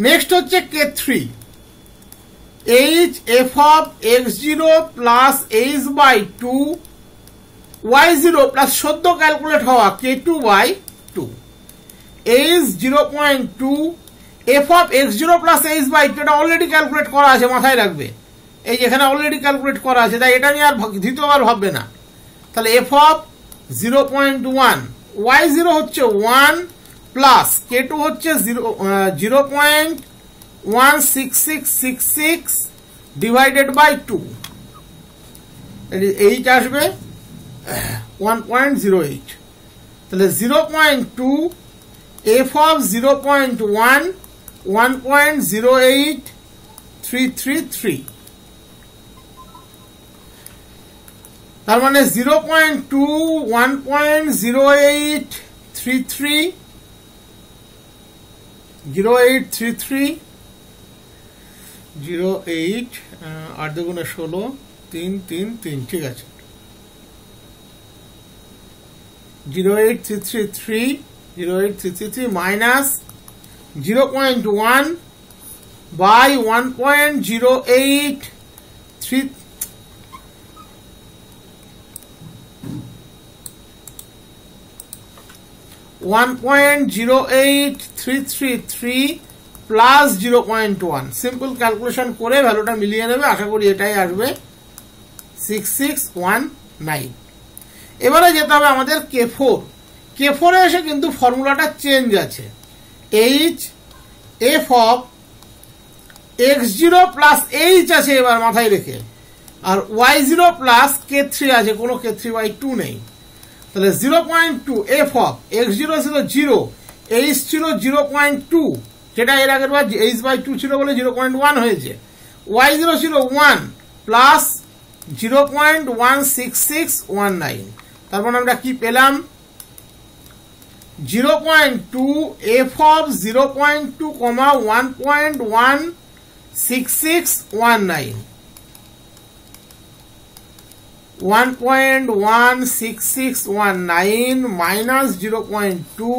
নেক্সট হচ্ছে k3 h f of x0 plus h by 2, y0 plus সদ্য ক্যালকুলেট হওয়া k2 by 2, h 0.2 f of x zero plus h by two এটা অলরেডি ক্যালকুলেট করা আছে, মাথায় রাখবে, এই যেখানে অলরেডি ক্যালকুলেট করা আছে, তাই এটা নিয়ে আর দ্বিতীয়বার ভাববে না। তাহলে এফ অফ 0.1, ওয়াই জিরো হচ্ছে 1 প্লাস কে টু হচ্ছে 0.16666 ডিভাইডেড বাই 2, এইচ আসবে 1.08। তাহলে 0.2 এফ অফ 0.1 1.08333, তার মানে 0.2 1.0833 0833 08 8 দুগুণে 16 3 3 3, ঠিক আছে, 08333 minus 0.1 by 1.083 1.08333 plus 0.1, simple calculation করে ভ্যালুটা মিলিয়ে নেবে, আশা করি এটাই আসবে 6619। এবারে যেতে হবে আমাদের K4। K4 এ এসে কিন্তু ফর্মুলাটা চেঞ্জ আছে, H F of x zero plus H আছে এবার মাথায় রেখে, আর ওয়াই জিরো প্লাস K3 আছে, কোনো K3/2 নেই। তাহলে 0.2 এফ অফ এক্স জিরো ছিল 0, এইচ ছিল 0.2, যেটা এর আগের বার h/2 ছিল বলে 0.1 হয়েছে, ওয়াই জিরো ছিল 1 প্লাস 0.16619, তারপর আমরা কি পেলাম 0.2 f of 0.2 1.16619 1.16619 minus 0.2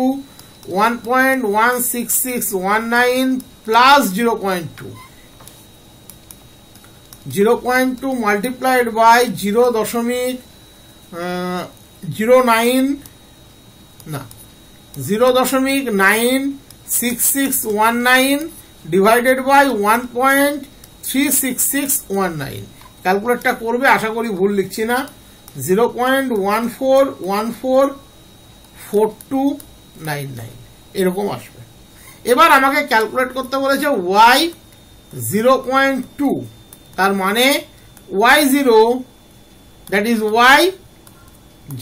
1.16619 plus 0.2 multiplied by 0.09 0.96619 divided by 1.36619। ক্যালকুলেটটা করবে, আশা করি ভুল লিখছি না, 0.14144299 এরকম আসবে। এবার আমাকে ক্যালকুলেট করতে বলেছে y 0.2, তার মানে y0 that is y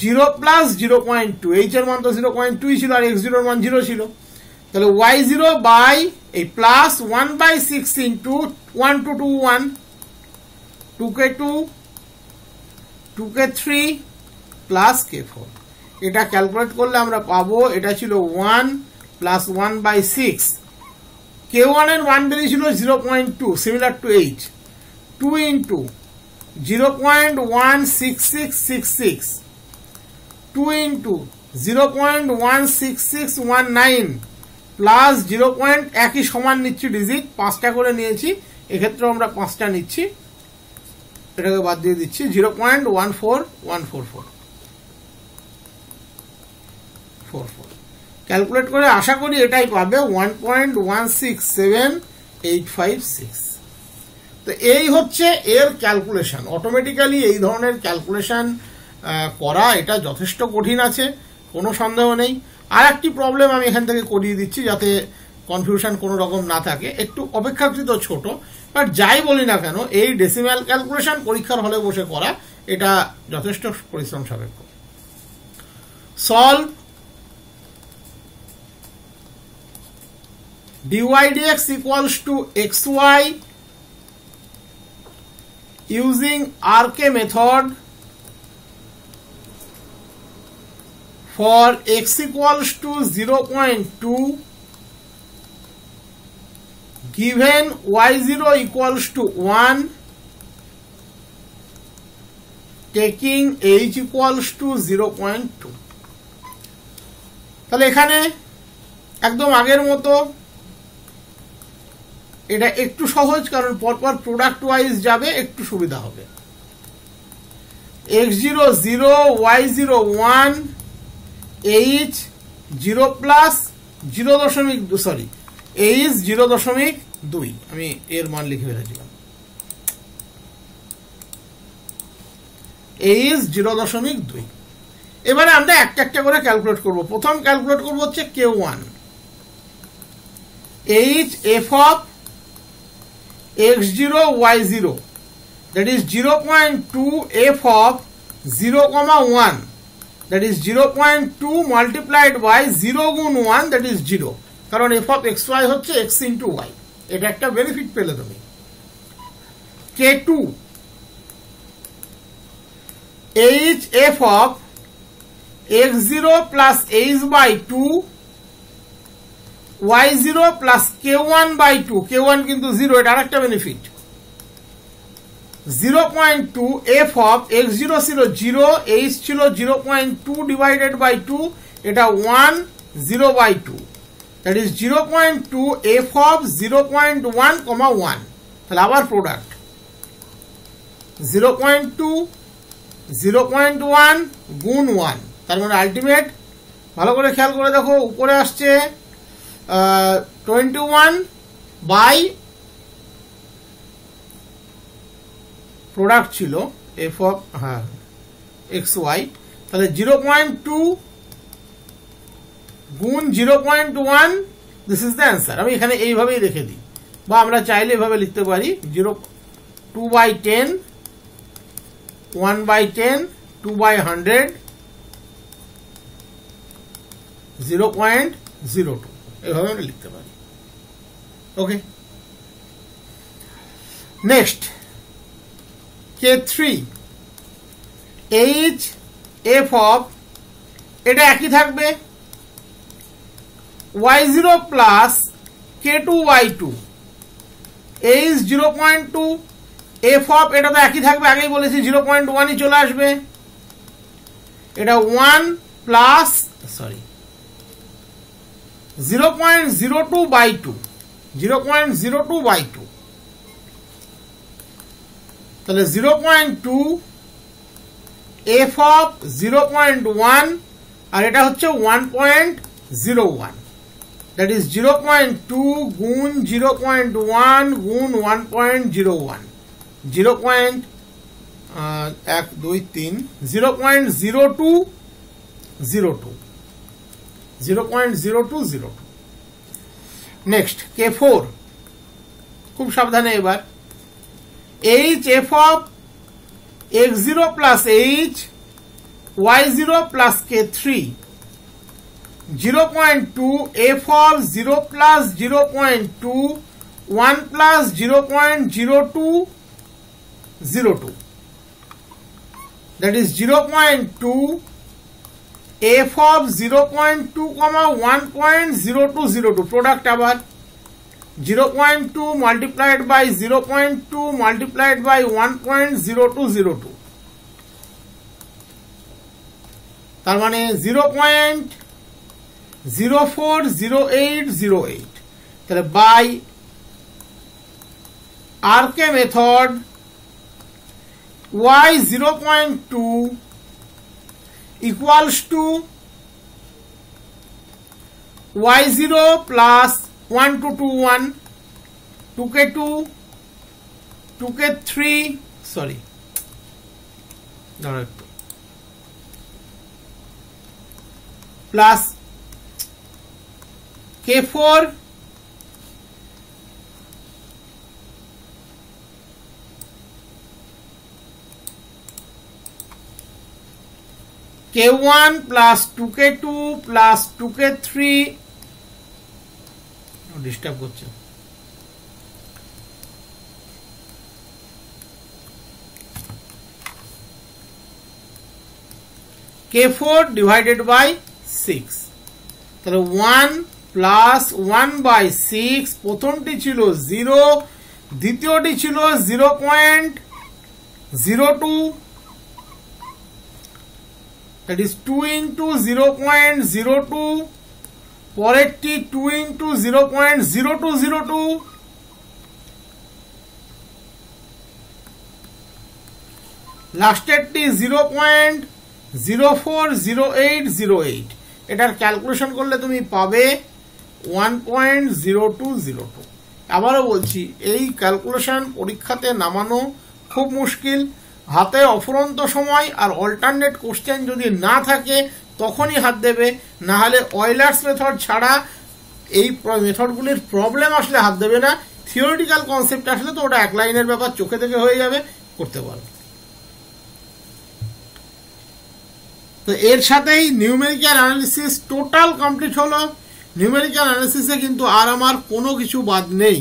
0 plus 0.2, H এর মান তো 0.2 ছিল আর x0 এর মান 0 ছিল, তাহলে y0 বাই এই plus 1/6 into 1 2 2 1 2k2 2k3 plus k4, এটা ক্যালকুলেট করলে আমরা পাবো এটা ছিল 1 প্লাস 1/6, k1 এর মান বেরিয়েছিল 0.2 similar to h, 2 into 0.16666 2 into 0.16619 plus 0. একই সমান নিচ্ছি ডিজিট, 5টা করে নিয়েছি, এক্ষেত্রে আমরা 5টা নিচ্ছি, এটাকে বাদ দিয়ে দিচ্ছি 0.14144 ক্যালকুলেট করে আশা করি এটাই পাবে 1.167856। তো এই হচ্ছে এর ক্যালকুলেশন। অটোমেটিক্যালি এই ধরনের ক্যালকুলেশন করা এটা যথেষ্ট কঠিন আছে, কোনো সন্দেহ নেই। আর একটি প্রবলেম আমি এখান থেকে করিয়ে দিচ্ছি যাতে কনফিউশন কোনো রকম না থাকে, একটু অপেক্ষাকৃত ছোট, বাট যাই বলি না কেন এই ডেসিমাল ক্যালকুলেশন পরীক্ষার হলে বসে করা এটা যথেষ্ট পরিশ্রম সাপেক্ষ। Solve dy dx equals to xy using RK method for x equals to 0.2 given y0 equals to 1 taking h equals to 0.2। তাহলে এখানে একদম আগের মতো এটা একটু সহজ, কারণ পরপর প্রোডাক্ট ওয়াইজ যাবে, একটু সুবিধা হবে। x0 0 y0 1 h 0 plus 0.2 sorry A is 0.2, আমি এর মান লিখে ফেলেছিলাম, এ ইজ 0.2। এবারে আমরা একটা একটা করে ক্যালকুলেট করব। প্রথম ক্যালকুলেট করব হচ্ছে K1, H F of x0 y0, that is 0.2 f of 0,1, that is 0.2 multiplied by 0 গুণ 1, that is 0, কারণ f of xy হচ্ছে x into y, এটা একটা বেনিফিট পেলে তুমি। K2, h f of x0 plus h by 2 y0 plus k1 by 2, k1 কিন্তু 0, এটা আরেকটা বেনিফিট। 0.2 f of x0 ছিল 0, h ছিল 0.2 divided by 2, এটা 1, 0 by 2, that is 0.2 f of 0.1, 1, তাহলে আবার প্রোডাক্ট 0.2 0.1 গুণ 1, তার মানে আলটিমেট, ভালো করে খেয়াল করে দেখো, উপরে আসছে 21 বাই প্রোডাক্ট ছিল এফ অফ এক্স ওয়াই, তাহলে 0.2 গুণ 0.1, দিস ইজ দ্য অ্যান্সার। আমি এখানে এইভাবেই রেখে দিই, বা আমরা চাইলে এভাবে লিখতে পারি 2/10, 1/10, 2/100, 0.02, এভাবে আমরা লিখতে পারি। ওকে, next K3, h f of, এটা একই থাকবে, y0 plus k2 y2, h 0.2 f of, এটা তো একই থাকবে, আগেই বলেছি 0.1ই চলে আসবে, এটা 1 প্লাস 0.02 by 2, 0.02 by 2, তাহলে 0.2 f of 0.1, আর এটা হচ্ছে 1.01, that is 0.2 গুণ 0.1 গুণ 1.01, 0.0202। নেক্সট K4, খুব সাবধানে এবার, h f of x0 plus h y0 plus k3, 0.2 f of 0 plus 0.2 1 plus 0.0202, that is 0.2 f of 0.2, 1.0202, product আবার 0.2 multiplied by 0.2 multiplied by 1.0202, তার মানে 0.040808, তাহলে by RK method y 0.2 equals to y0 plus 1221, 2k2, 2k3, sorry, plus k4 k1 plus 2k2 plus 2k3, disturb করছে, k4 divided by 6, তাহলে 1 plus 1/6, প্রথমটি ছিল 0, দ্বিতীয়টি ছিল 0.02, that is 2 into 0.02, পরেরটি 2 into 0.0202, লাস্টেরটি 0.040808। এটার ক্যালকুলেশন করলে তুমি পাবে 1.0202। আবারও বলছি, এই ক্যালকুলেশন পরীক্ষাতে নামানো খুব মুশকিল। হাতে অফুরন্ত সময় আর অল্টারনেট কোশ্চেন যদি না থাকে তখনই হাত দেবে, না হলে অয়লার্স মেথড ছাড়া এই মেথডগুলির প্রবলেম আসলে হাত দেবে না। থিওরিটিক্যাল কনসেপ্ট আসলে তো ওটা এক লাইনের ব্যাপার, চোখে থেকে হয়ে যাবে, করতে পারবে। তো এর সাথেই নিউমেরিক্যাল অ্যানালিসিস টোটাল কমপ্লিট হলো। নিউমেরিক্যাল অ্যানালিসিসে কিন্তু আর আমার কোনো কিছু বাদ নেই।